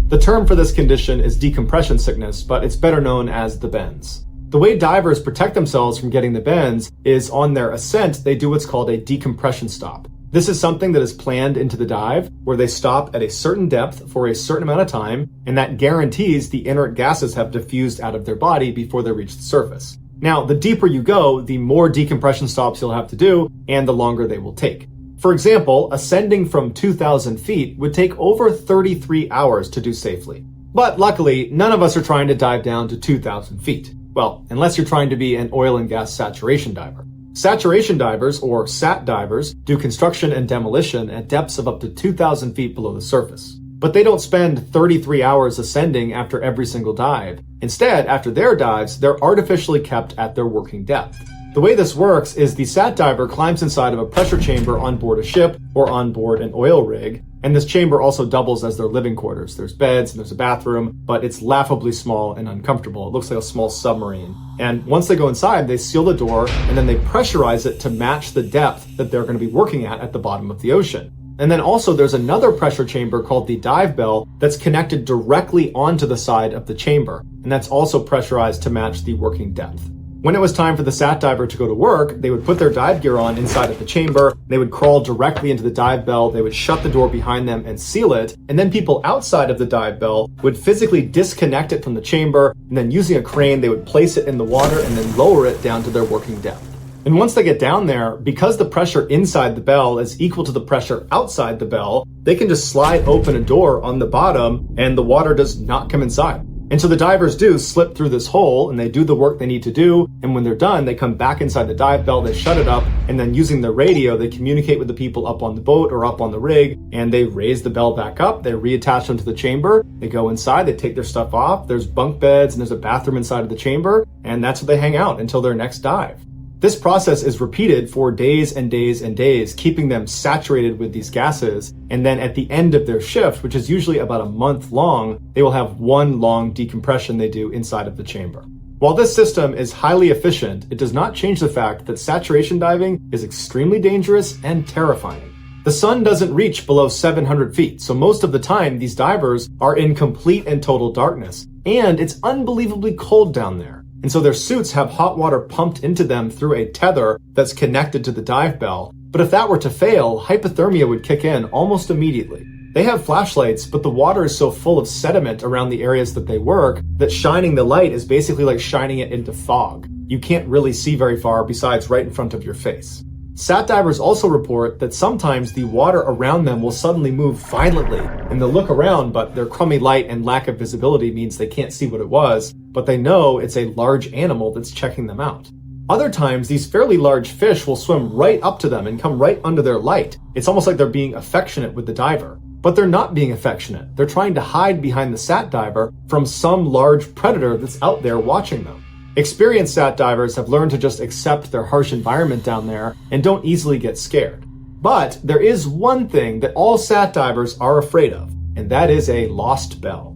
Speaker 1: The term for this condition is decompression sickness, but it's better known as the bends. The way divers protect themselves from getting the bends is on their ascent, they do what's called a decompression stop. This is something that is planned into the dive, where they stop at a certain depth for a certain amount of time, and that guarantees the inert gases have diffused out of their body before they reach the surface. Now, the deeper you go, the more decompression stops you'll have to do, and the longer they will take. For example, ascending from 2,000 feet would take over 33 hours to do safely. But luckily, none of us are trying to dive down to 2,000 feet. Well, unless you're trying to be an oil and gas saturation diver. Saturation divers, or SAT divers, do construction and demolition at depths of up to 2,000 feet below the surface. But they don't spend 33 hours ascending after every single dive. Instead, after their dives, they're artificially kept at their working depth. The way this works is the SAT diver climbs inside of a pressure chamber on board a ship or on board an oil rig, and this chamber also doubles as their living quarters. There's beds and there's a bathroom, but it's laughably small and uncomfortable. It looks like a small submarine. And once they go inside, they seal the door and then they pressurize it to match the depth that they're going to be working at the bottom of the ocean. And then also there's another pressure chamber called the dive bell that's connected directly onto the side of the chamber, and that's also pressurized to match the working depth. When it was time for the SAT diver to go to work, they would put their dive gear on inside of the chamber, they would crawl directly into the dive bell, they would shut the door behind them and seal it, and then people outside of the dive bell would physically disconnect it from the chamber, and then using a crane they would place it in the water and then lower it down to their working depth. And once they get down there, because the pressure inside the bell is equal to the pressure outside the bell, they can just slide open a door on the bottom and the water does not come inside. And so the divers do slip through this hole and they do the work they need to do. And when they're done, they come back inside the dive bell, they shut it up, and then using the radio, they communicate with the people up on the boat or up on the rig, and they raise the bell back up, they reattach them to the chamber, they go inside, they take their stuff off, there's bunk beds and there's a bathroom inside of the chamber, and that's where they hang out until their next dive. This process is repeated for days and days and days, keeping them saturated with these gases. And then at the end of their shift, which is usually about a month long, they will have one long decompression they do inside of the chamber. While this system is highly efficient, it does not change the fact that saturation diving is extremely dangerous and terrifying. The sun doesn't reach below 700 feet, so most of the time these divers are in complete and total darkness. And it's unbelievably cold down there. And so their suits have hot water pumped into them through a tether that's connected to the dive bell. But if that were to fail, hypothermia would kick in almost immediately. They have flashlights, but the water is so full of sediment around the areas that they work that shining the light is basically like shining it into fog. You can't really see very far besides right in front of your face. SAT divers also report that sometimes the water around them will suddenly move violently, and they'll look around, but their crummy light and lack of visibility means they can't see what it was, but they know it's a large animal that's checking them out. Other times, these fairly large fish will swim right up to them and come right under their light. It's almost like they're being affectionate with the diver. But they're not being affectionate. They're trying to hide behind the SAT diver from some large predator that's out there watching them. Experienced SAT divers have learned to just accept their harsh environment down there and don't easily get scared. But there is one thing that all SAT divers are afraid of, and that is a lost bell.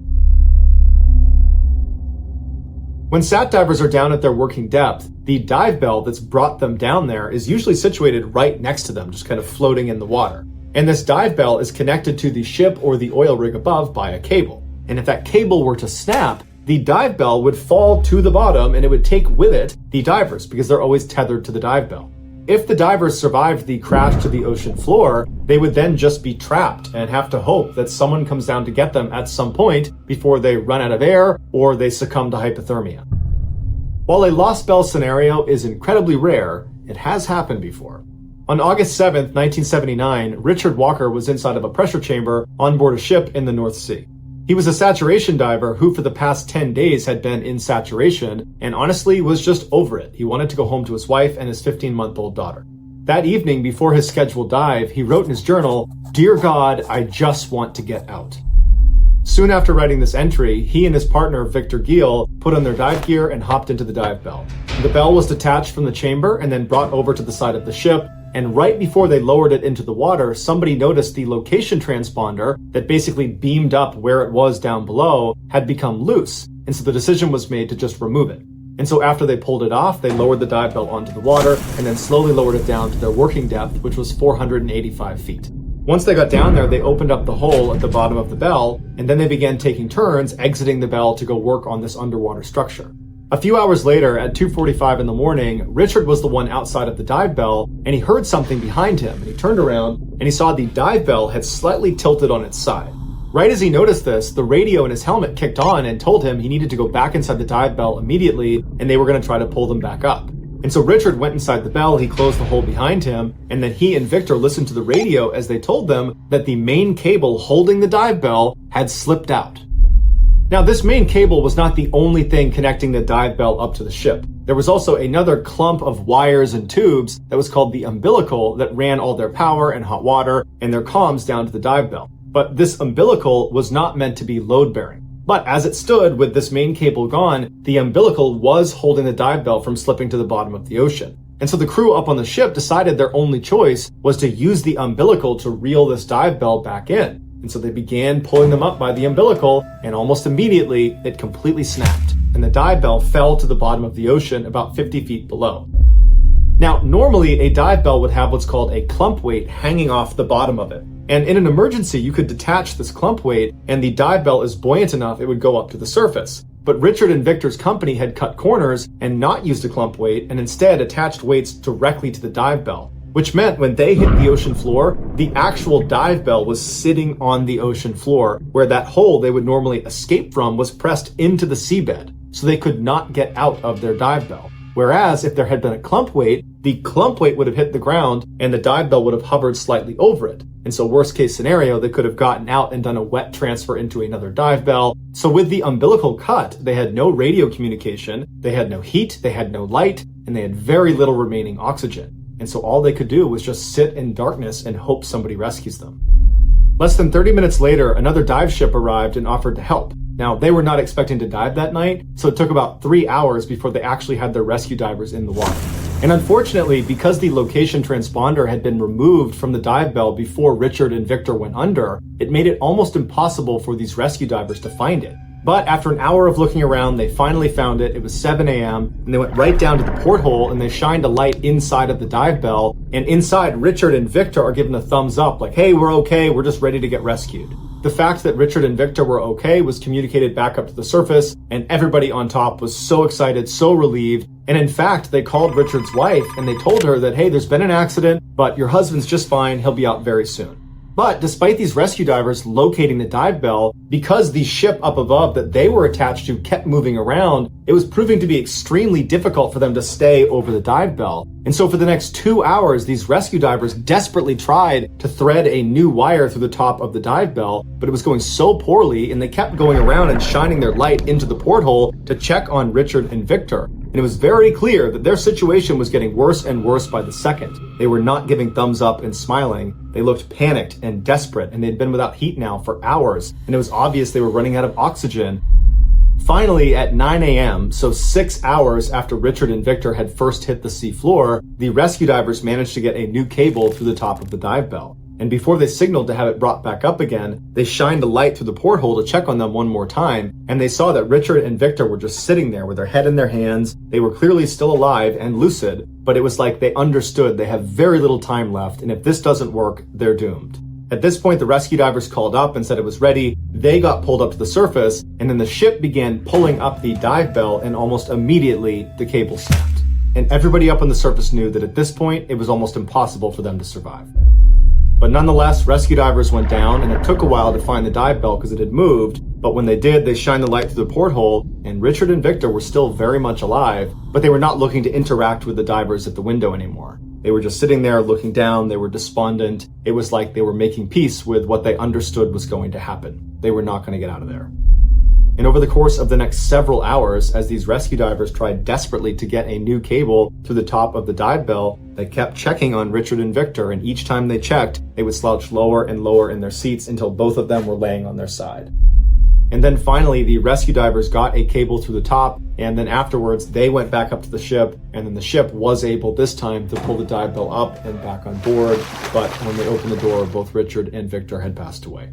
Speaker 1: When SAT divers are down at their working depth, the dive bell that's brought them down there is usually situated right next to them, just kind of floating in the water. And this dive bell is connected to the ship or the oil rig above by a cable. And if that cable were to snap, the dive bell would fall to the bottom and it would take with it the divers because they're always tethered to the dive bell. If the divers survived the crash to the ocean floor, they would then just be trapped and have to hope that someone comes down to get them at some point before they run out of air or they succumb to hypothermia. While a lost bell scenario is incredibly rare, it has happened before. On August 7th, 1979, Richard Walker was inside of a pressure chamber on board a ship in the North Sea. He was a saturation diver who for the past 10 days had been in saturation and honestly was just over it. He wanted to go home to his wife and his 15-month-old daughter. That evening, before his scheduled dive, he wrote in his journal, "Dear God, I just want to get out." Soon after writing this entry, he and his partner, Victor Giel, put on their dive gear and hopped into the dive bell. The bell was detached from the chamber and then brought over to the side of the ship, and right before they lowered it into the water, somebody noticed the location transponder that basically beamed up where it was down below had become loose, and so the decision was made to just remove it. And so after they pulled it off, they lowered the dive bell onto the water and then slowly lowered it down to their working depth, which was 485 feet. Once they got down there, they opened up the hole at the bottom of the bell, and then they began taking turns exiting the bell to go work on this underwater structure. A few hours later, at 2:45 in the morning, Richard was the one outside of the dive bell, and he heard something behind him, and he turned around, and he saw the dive bell had slightly tilted on its side. Right as he noticed this, the radio in his helmet kicked on and told him he needed to go back inside the dive bell immediately, and they were going to try to pull them back up. And so Richard went inside the bell, he closed the hole behind him, and then he and Victor listened to the radio as they told them that the main cable holding the dive bell had slipped out. Now, this main cable was not the only thing connecting the dive bell up to the ship. There was also another clump of wires and tubes that was called the umbilical that ran all their power and hot water and their comms down to the dive bell. But this umbilical was not meant to be load-bearing. But as it stood with this main cable gone, the umbilical was holding the dive bell from slipping to the bottom of the ocean. And so the crew up on the ship decided their only choice was to use the umbilical to reel this dive bell back in. And so they began pulling them up by the umbilical, and almost immediately it completely snapped, and the dive bell fell to the bottom of the ocean about 50 feet below. Now, normally a dive bell would have what's called a clump weight hanging off the bottom of it. And in an emergency, you could detach this clump weight, and the dive bell is buoyant enough it would go up to the surface. But Richard and Victor's company had cut corners and not used a clump weight, and instead attached weights directly to the dive bell, which meant when they hit the ocean floor, the actual dive bell was sitting on the ocean floor, where that hole they would normally escape from was pressed into the seabed, so they could not get out of their dive bell. Whereas if there had been a clump weight, the clump weight would have hit the ground and the dive bell would have hovered slightly over it. And so worst case scenario, they could have gotten out and done a wet transfer into another dive bell. So with the umbilical cut, they had no radio communication, they had no heat, they had no light, and they had very little remaining oxygen. And so all they could do was just sit in darkness and hope somebody rescues them. Less than 30 minutes later, another dive ship arrived and offered to help. Now, they were not expecting to dive that night, so it took about 3 hours before they actually had their rescue divers in the water. And unfortunately, because the location transponder had been removed from the dive bell before Richard and Victor went under, it made it almost impossible for these rescue divers to find it. But after an hour of looking around, they finally found it. It was 7 a.m., and they went right down to the porthole, and they shined a light inside of the dive bell. And inside, Richard and Victor are given a thumbs up, like, hey, we're okay, we're just ready to get rescued. The fact that Richard and Victor were okay was communicated back up to the surface, and everybody on top was so excited, so relieved. And in fact, they called Richard's wife, and they told her that, hey, there's been an accident, but your husband's just fine, he'll be out very soon. But despite these rescue divers locating the dive bell, because the ship up above that they were attached to kept moving around, it was proving to be extremely difficult for them to stay over the dive bell. And so for the next 2 hours, these rescue divers desperately tried to thread a new wire through the top of the dive bell, but it was going so poorly, and they kept going around and shining their light into the porthole to check on Richard and Victor. And it was very clear that their situation was getting worse and worse by the second. They were not giving thumbs up and smiling. They looked panicked and desperate, and they'd been without heat now for hours, and it was obvious they were running out of oxygen. Finally, at 9 a.m., so 6 hours after Richard and Victor had first hit the sea floor, the rescue divers managed to get a new cable through the top of the dive bell. And before they signaled to have it brought back up again, they shined a light through the porthole to check on them one more time, and they saw that Richard and Victor were just sitting there with their head in their hands. They were clearly still alive and lucid, but it was like they understood they have very little time left, and if this doesn't work, they're doomed. At this point, the rescue divers called up and said it was ready. They got pulled up to the surface, and then the ship began pulling up the dive bell, and almost immediately the cable snapped. And everybody up on the surface knew that at this point, it was almost impossible for them to survive. But nonetheless, rescue divers went down, and it took a while to find the dive bell because it had moved. But when they did, they shined the light through the porthole, and Richard and Victor were still very much alive, but they were not looking to interact with the divers at the window anymore. They were just sitting there looking down. They were despondent. It was like they were making peace with what they understood was going to happen. They were not going to get out of there. And over the course of the next several hours, as these rescue divers tried desperately to get a new cable to the top of the dive bell, they kept checking on Richard and Victor, and each time they checked, they would slouch lower and lower in their seats until both of them were laying on their side. And then finally, the rescue divers got a cable through the top, and then afterwards, they went back up to the ship, and then the ship was able this time to pull the dive bell up and back on board, but when they opened the door, both Richard and Victor had passed away.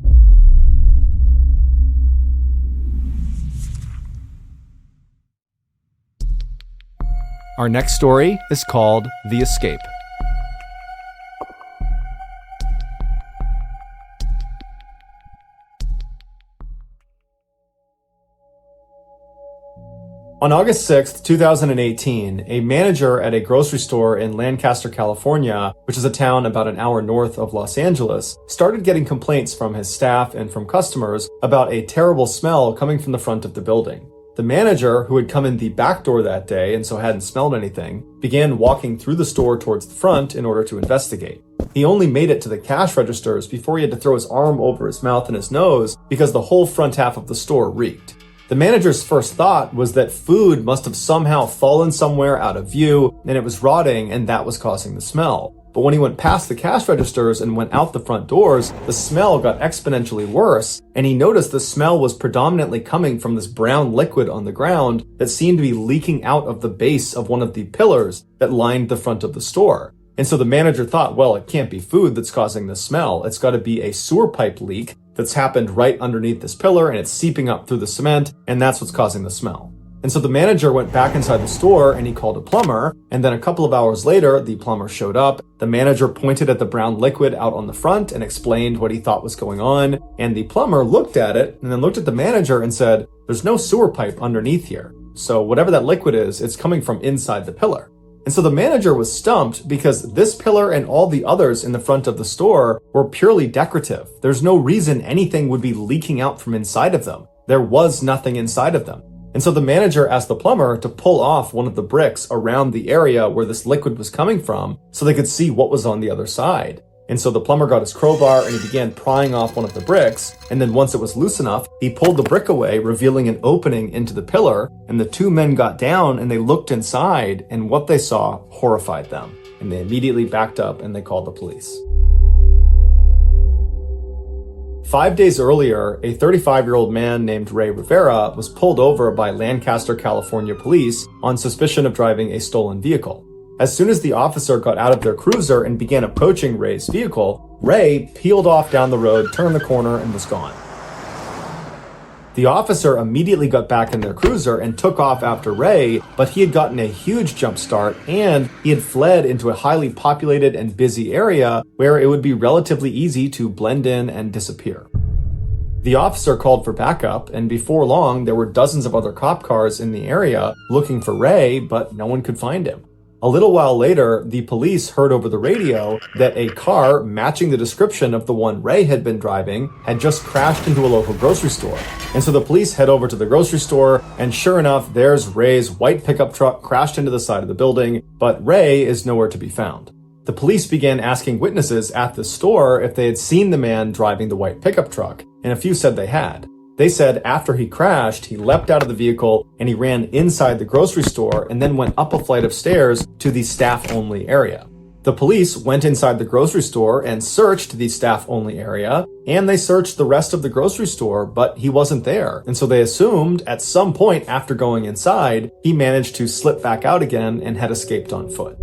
Speaker 1: Our next story is called The Escape. On August 6th, 2018, a manager at a grocery store in Lancaster, California, which is a town about an hour north of Los Angeles, started getting complaints from his staff and from customers about a terrible smell coming from the front of the building. The manager, who had come in the back door that day and so hadn't smelled anything, began walking through the store towards the front in order to investigate. He only made it to the cash registers before he had to throw his arm over his mouth and his nose because the whole front half of the store reeked. The manager's first thought was that food must have somehow fallen somewhere out of view and it was rotting and that was causing the smell. But when he went past the cash registers and went out the front doors, the smell got exponentially worse, and he noticed the smell was predominantly coming from this brown liquid on the ground that seemed to be leaking out of the base of one of the pillars that lined the front of the store. And so the manager thought, well, it can't be food that's causing the smell. It's got to be a sewer pipe leak that's happened right underneath this pillar and it's seeping up through the cement, and that's what's causing the smell. And so the manager went back inside the store and he called a plumber, and then a couple of hours later, the plumber showed up. The manager pointed at the brown liquid out on the front and explained what he thought was going on, and the plumber looked at it and then looked at the manager and said, there's no sewer pipe underneath here. So whatever that liquid is, it's coming from inside the pillar. And so the manager was stumped because this pillar and all the others in the front of the store were purely decorative. There's no reason anything would be leaking out from inside of them. There was nothing inside of them. And so the manager asked the plumber to pull off one of the bricks around the area where this liquid was coming from so they could see what was on the other side. And so the plumber got his crowbar and he began prying off one of the bricks. And then once it was loose enough, he pulled the brick away, revealing an opening into the pillar. And the two men got down and they looked inside, and what they saw horrified them. And they immediately backed up and they called the police. 5 days earlier, a 35-year-old man named Ray Rivera was pulled over by Lancaster, California police on suspicion of driving a stolen vehicle. As soon as the officer got out of their cruiser and began approaching Ray's vehicle, Ray peeled off down the road, turned the corner, and was gone. The officer immediately got back in their cruiser and took off after Ray, but he had gotten a huge jump start and he had fled into a highly populated and busy area where it would be relatively easy to blend in and disappear. The officer called for backup, and before long, there were dozens of other cop cars in the area looking for Ray, but no one could find him. A little while later, the police heard over the radio that a car matching the description of the one Ray had been driving had just crashed into a local grocery store. And so the police head over to the grocery store, and sure enough, there's Ray's white pickup truck crashed into the side of the building, but Ray is nowhere to be found. The police began asking witnesses at the store if they had seen the man driving the white pickup truck, and a few said they had. They said after he crashed, he leapt out of the vehicle and he ran inside the grocery store and then went up a flight of stairs to the staff-only area. The police went inside the grocery store and searched the staff-only area, and they searched the rest of the grocery store, but he wasn't there. And so they assumed at some point after going inside, he managed to slip back out again and had escaped on foot.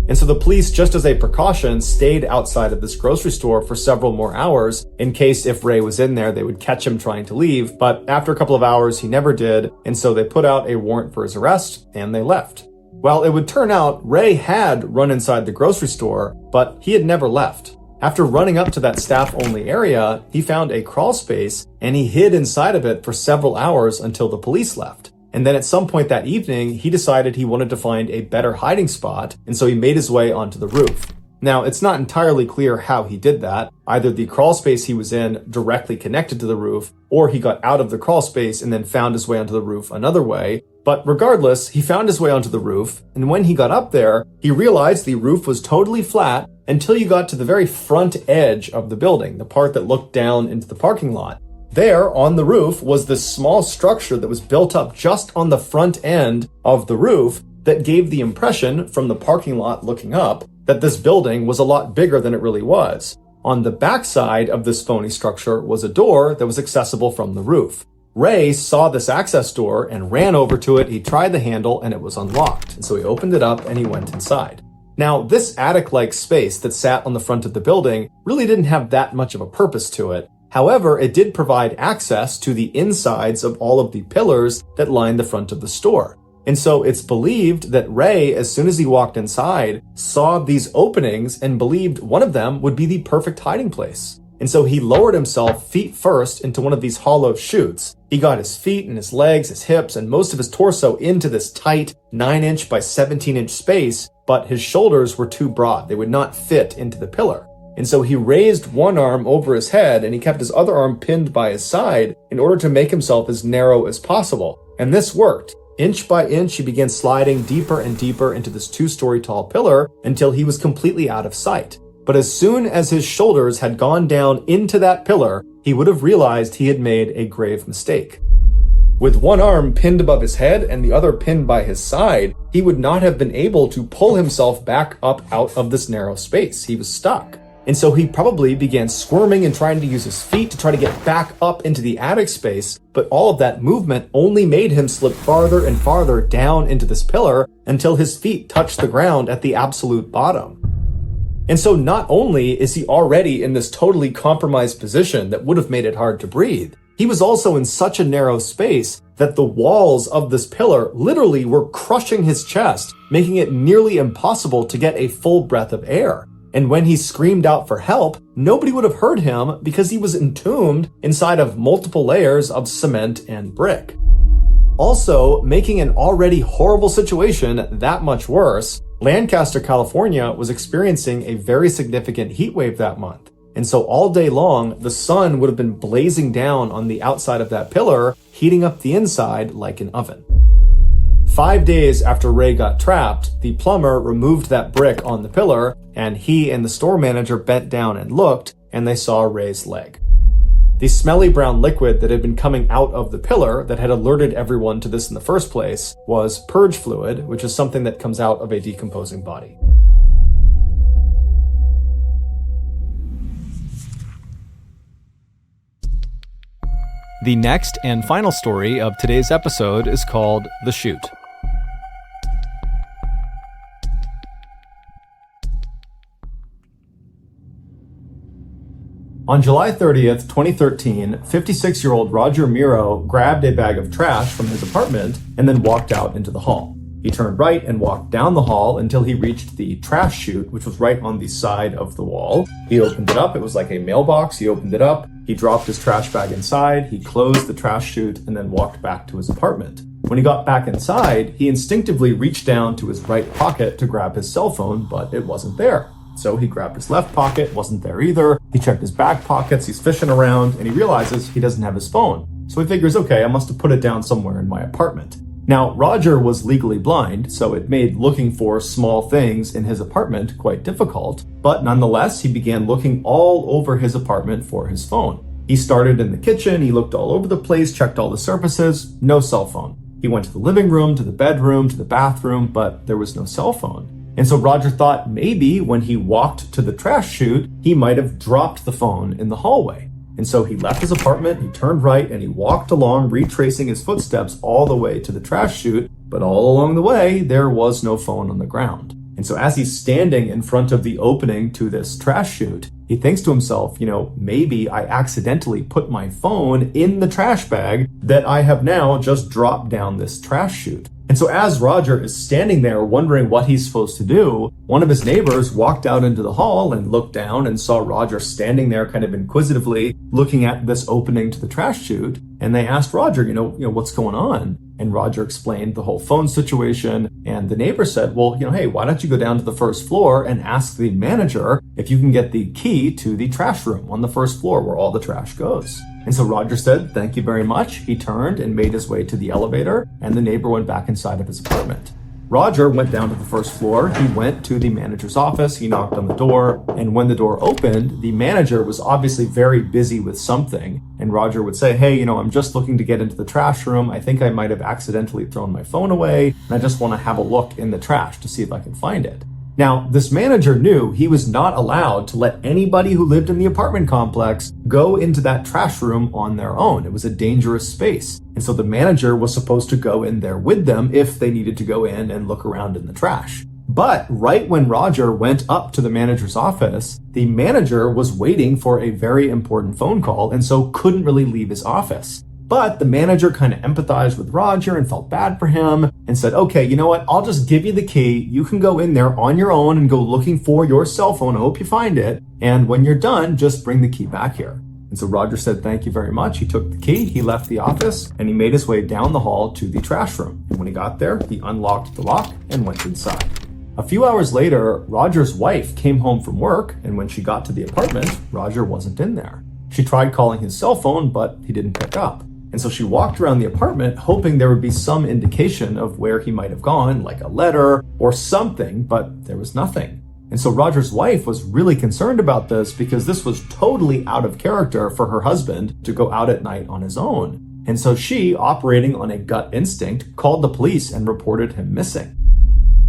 Speaker 1: And so the police, just as a precaution, stayed outside of this grocery store for several more hours in case if Ray was in there, they would catch him trying to leave. But after a couple of hours, he never did. And so they put out a warrant for his arrest and they left. Well, it would turn out Ray had run inside the grocery store, but he had never left. After running up to that staff-only area, he found a crawl space and he hid inside of it for several hours until the police left. And then at some point that evening, he decided he wanted to find a better hiding spot, and so he made his way onto the roof. Now, it's not entirely clear how he did that. Either the crawl space he was in directly connected to the roof, or he got out of the crawl space and then found his way onto the roof another way. But regardless, he found his way onto the roof, and when he got up there, he realized the roof was totally flat until you got to the very front edge of the building, the part that looked down into the parking lot. There, on the roof, was this small structure that was built up just on the front end of the roof that gave the impression, from the parking lot looking up, that this building was a lot bigger than it really was. On the backside of this phony structure was a door that was accessible from the roof. Ray saw this access door and ran over to it. He tried the handle and it was unlocked. And so he opened it up and he went inside. Now, this attic-like space that sat on the front of the building really didn't have that much of a purpose to it. However, it did provide access to the insides of all of the pillars that lined the front of the store. And so it's believed that Ray, as soon as he walked inside, saw these openings and believed one of them would be the perfect hiding place. And so he lowered himself feet first into one of these hollow chutes. He got his feet and his legs, his hips, and most of his torso into this tight 9-inch by 17-inch space, but his shoulders were too broad. They would not fit into the pillar. And so he raised one arm over his head and he kept his other arm pinned by his side in order to make himself as narrow as possible. And this worked. Inch by inch, he began sliding deeper and deeper into this 2-story tall pillar until he was completely out of sight. But as soon as his shoulders had gone down into that pillar, he would have realized he had made a grave mistake. With one arm pinned above his head and the other pinned by his side, he would not have been able to pull himself back up out of this narrow space. He was stuck. And so he probably began squirming and trying to use his feet to try to get back up into the attic space, but all of that movement only made him slip farther and farther down into this pillar until his feet touched the ground at the absolute bottom. And so not only is he already in this totally compromised position that would have made it hard to breathe, he was also in such a narrow space that the walls of this pillar literally were crushing his chest, making it nearly impossible to get a full breath of air. And when he screamed out for help, nobody would have heard him because he was entombed inside of multiple layers of cement and brick. Also, making an already horrible situation that much worse, Lancaster, California was experiencing a very significant heat wave that month. And so all day long, the sun would have been blazing down on the outside of that pillar, heating up the inside like an oven. 5 days after Ray got trapped, the plumber removed that brick on the pillar, and he and the store manager bent down and looked, and they saw Ray's leg. The smelly brown liquid that had been coming out of the pillar that had alerted everyone to this in the first place was purge fluid, which is something that comes out of a decomposing body. The next and final story of today's episode is called The Chute. On July 30th, 2013, 56-year-old Roger Miro grabbed a bag of trash from his apartment and then walked out into the hall. He turned right and walked down the hall until he reached the trash chute, which was right on the side of the wall. He opened it up. It was like a mailbox. He opened it up. He dropped his trash bag inside. He closed the trash chute and then walked back to his apartment. When he got back inside, he instinctively reached down to his right pocket to grab his cell phone, but it wasn't there. So he grabbed his left pocket, wasn't there either. He checked his back pockets, he's fishing around, and he realizes he doesn't have his phone. So he figures, okay, I must have put it down somewhere in my apartment. Now, Roger was legally blind, so it made looking for small things in his apartment quite difficult. But nonetheless, he began looking all over his apartment for his phone. He started in the kitchen, he looked all over the place, checked all the surfaces, no cell phone. He went to the living room, to the bedroom, to the bathroom, but there was no cell phone. And so Roger thought maybe when he walked to the trash chute, he might have dropped the phone in the hallway. And so he left his apartment, he turned right, and he walked along, retracing his footsteps all the way to the trash chute. But all along the way, there was no phone on the ground. And so as he's standing in front of the opening to this trash chute, he thinks to himself, maybe I accidentally put my phone in the trash bag that I have now just dropped down this trash chute. And so as Roger is standing there wondering what he's supposed to do, one of his neighbors walked out into the hall and looked down and saw Roger standing there kind of inquisitively looking at this opening to the trash chute. And they asked Roger, what's going on? And Roger explained the whole phone situation. And the neighbor said, well, hey, why don't you go down to the first floor and ask the manager if you can get the key to the trash room on the first floor where all the trash goes. And so Roger said, thank you very much. He turned and made his way to the elevator, and the neighbor went back inside of his apartment. Roger went down to the first floor. He went to the manager's office. He knocked on the door, and when the door opened, the manager was obviously very busy with something. And Roger would say, hey, I'm just looking to get into the trash room. I think I might have accidentally thrown my phone away, and I just want to have a look in the trash to see if I can find it. Now, this manager knew he was not allowed to let anybody who lived in the apartment complex go into that trash room on their own. It was a dangerous space. And so the manager was supposed to go in there with them if they needed to go in and look around in the trash. But right when Roger went up to the manager's office, the manager was waiting for a very important phone call and so couldn't really leave his office. But the manager kind of empathized with Roger and felt bad for him and said, okay, you know what? I'll just give you the key. You can go in there on your own and go looking for your cell phone. I hope you find it. And when you're done, just bring the key back here. And so Roger said, thank you very much. He took the key, he left the office, and he made his way down the hall to the trash room. And when he got there, he unlocked the lock and went inside. A few hours later, Roger's wife came home from work, and when she got to the apartment, Roger wasn't in there. She tried calling his cell phone, but he didn't pick up. And so she walked around the apartment hoping there would be some indication of where he might have gone, like a letter or something, but there was nothing. And so Roger's wife was really concerned about this because this was totally out of character for her husband to go out at night on his own. And so she, operating on a gut instinct, called the police and reported him missing.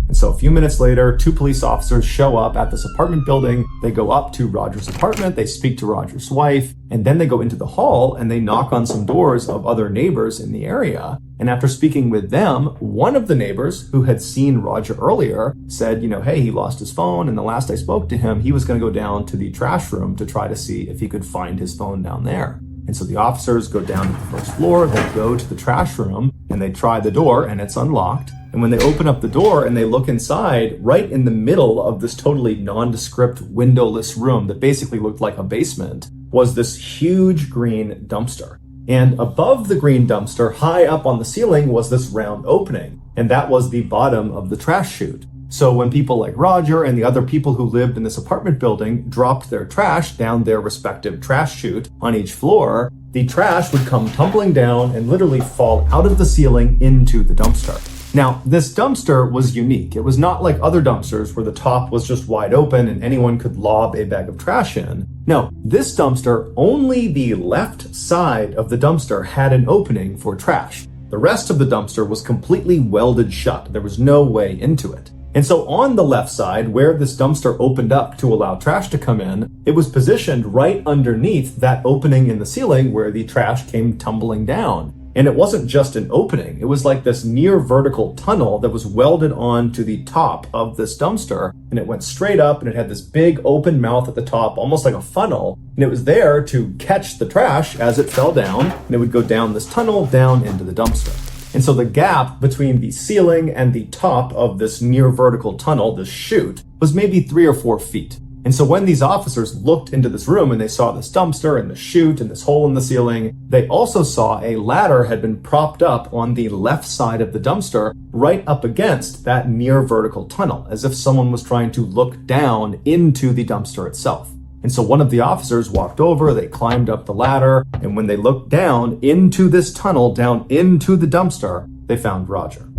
Speaker 1: And so a few minutes later, 2 police officers show up at this apartment building. They go up to Roger's apartment, they speak to Roger's wife, and then they go into the hall and they knock on some doors of other neighbors in the area. And after speaking with them, one of the neighbors who had seen Roger earlier said, hey, he lost his phone. And the last I spoke to him, he was going to go down to the trash room to try to see if he could find his phone down there. And so the officers go down to the first floor, they go to the trash room and they try the door and it's unlocked. And when they open up the door and they look inside, right in the middle of this totally nondescript windowless room that basically looked like a basement, was this huge green dumpster. And above the green dumpster, high up on the ceiling, was this round opening. And that was the bottom of the trash chute. So when people like Roger and the other people who lived in this apartment building dropped their trash down their respective trash chute on each floor, the trash would come tumbling down and literally fall out of the ceiling into the dumpster. Now, this dumpster was unique. It was not like other dumpsters where the top was just wide open and anyone could lob a bag of trash in. No, this dumpster, only the left side of the dumpster had an opening for trash. The rest of the dumpster was completely welded shut. There was no way into it. And so on the left side, where this dumpster opened up to allow trash to come in, it was positioned right underneath that opening in the ceiling where the trash came tumbling down. And it wasn't just an opening. It was like this near vertical tunnel that was welded on to the top of this dumpster. And it went straight up and it had this big open mouth at the top, almost like a funnel. And it was there to catch the trash as it fell down. And it would go down this tunnel down into the dumpster. And so the gap between the ceiling and the top of this near vertical tunnel, this chute, was maybe 3 or 4 feet. And so when these officers looked into this room and they saw this dumpster and the chute and this hole in the ceiling, they also saw a ladder had been propped up on the left side of the dumpster right up against that near vertical tunnel, as if someone was trying to look down into the dumpster itself. And so one of the officers walked over, they climbed up the ladder, and when they looked down into this tunnel, down into the dumpster, they found Roger.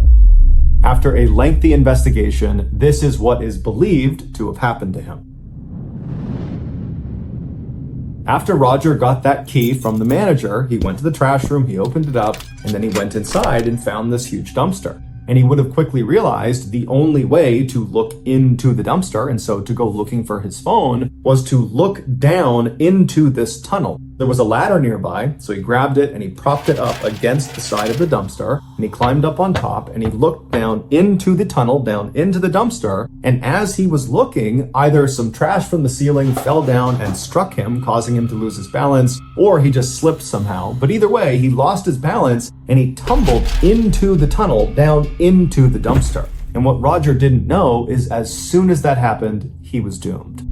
Speaker 1: After a lengthy investigation, this is what is believed to have happened to him. After Roger got that key from the manager, he went to the trash room, he opened it up, and then he went inside and found this huge dumpster. And he would have quickly realized the only way to look into the dumpster, and so to go looking for his phone, was to look down into this tunnel. There was a ladder nearby, so he grabbed it and he propped it up against the side of the dumpster, and he climbed up on top and he looked down into the tunnel, down into the dumpster, and as he was looking, either some trash from the ceiling fell down and struck him, causing him to lose his balance, or he just slipped somehow. But either way, he lost his balance and he tumbled into the tunnel, down into the dumpster. And what Roger didn't know is as soon as that happened, he was doomed.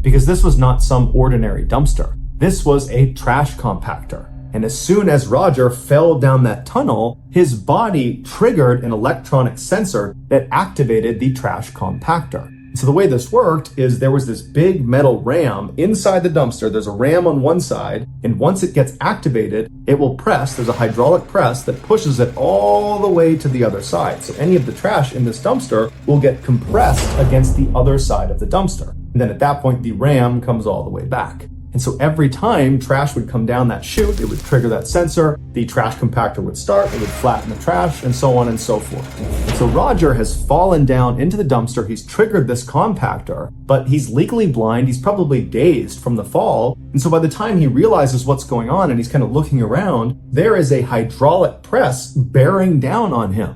Speaker 1: Because this was not some ordinary dumpster. This was a trash compactor. And as soon as Roger fell down that tunnel, his body triggered an electronic sensor that activated the trash compactor. So the way this worked is there was this big metal ram inside the dumpster. There's a ram on one side, and once it gets activated, it will press. There's a hydraulic press that pushes it all the way to the other side. So any of the trash in this dumpster will get compressed against the other side of the dumpster. And then at that point, the ram comes all the way back. And so every time trash would come down that chute, it would trigger that sensor, the trash compactor would start, it would flatten the trash, and so on and so forth. And so Roger has fallen down into the dumpster, he's triggered this compactor, but he's legally blind, he's probably dazed from the fall, and so by the time he realizes what's going on and he's kind of looking around, there is a hydraulic press bearing down on him.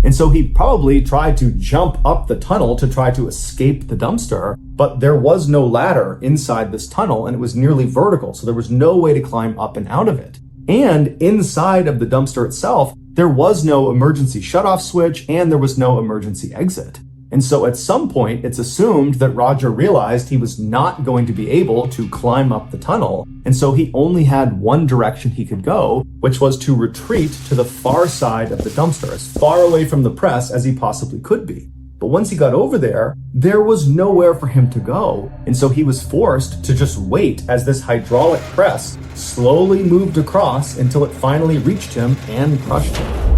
Speaker 1: And so he probably tried to jump up the tunnel to try to escape the dumpster, but there was no ladder inside this tunnel and it was nearly vertical, so there was no way to climb up and out of it. And inside of the dumpster itself, there was no emergency shutoff switch and there was no emergency exit. And so at some point, it's assumed that Roger realized he was not going to be able to climb up the tunnel. And so he only had one direction he could go, which was to retreat to the far side of the dumpster, as far away from the press as he possibly could be. But once he got over there, there was nowhere for him to go. And so he was forced to just wait as this hydraulic press slowly moved across until it finally reached him and crushed him.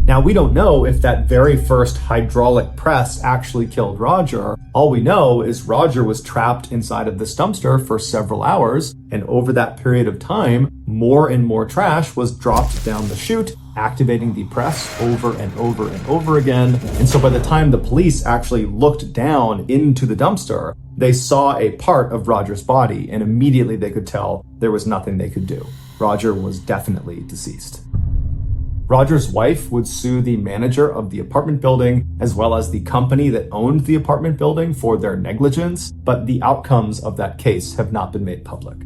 Speaker 1: Now, we don't know if that very first hydraulic press actually killed Roger. All we know is Roger was trapped inside of this dumpster for several hours, and over that period of time, more and more trash was dropped down the chute, activating the press over and over and over again. And so by the time the police actually looked down into the dumpster, they saw a part of Roger's body, and immediately they could tell there was nothing they could do. Roger was definitely deceased. Roger's wife would sue the manager of the apartment building as well as the company that owned the apartment building for their negligence, but the outcomes of that case have not been made public.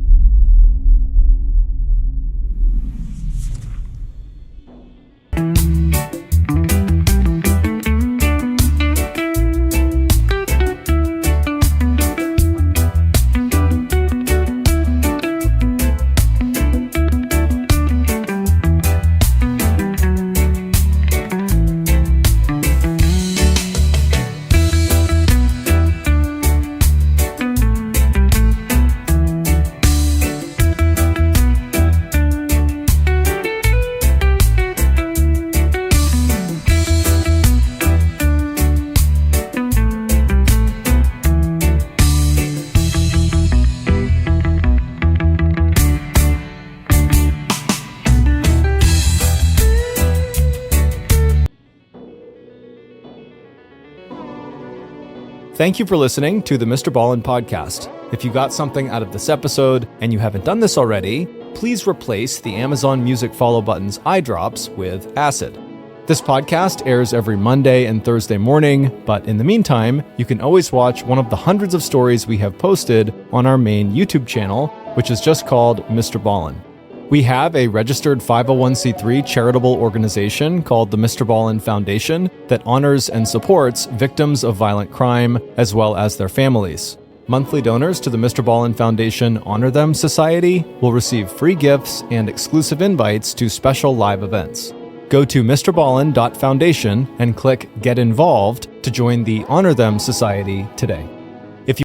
Speaker 1: Thank you for listening to the MrBallen's podcast. If you got something out of this episode and you haven't done this already, please replace the Amazon Music follow button's eye drops with acid. This podcast airs every Monday and Thursday morning, but in the meantime, you can always watch one of the hundreds of stories we have posted on our main YouTube channel, which is just called MrBallen's. We have a registered 501c3 charitable organization called the MrBallen's Foundation that honors and supports victims of violent crime as well as their families. Monthly donors to the MrBallen's Foundation Honor Them Society will receive free gifts and exclusive invites to special live events. Go to MrBallen's.Foundation and click Get Involved to join the Honor Them Society today.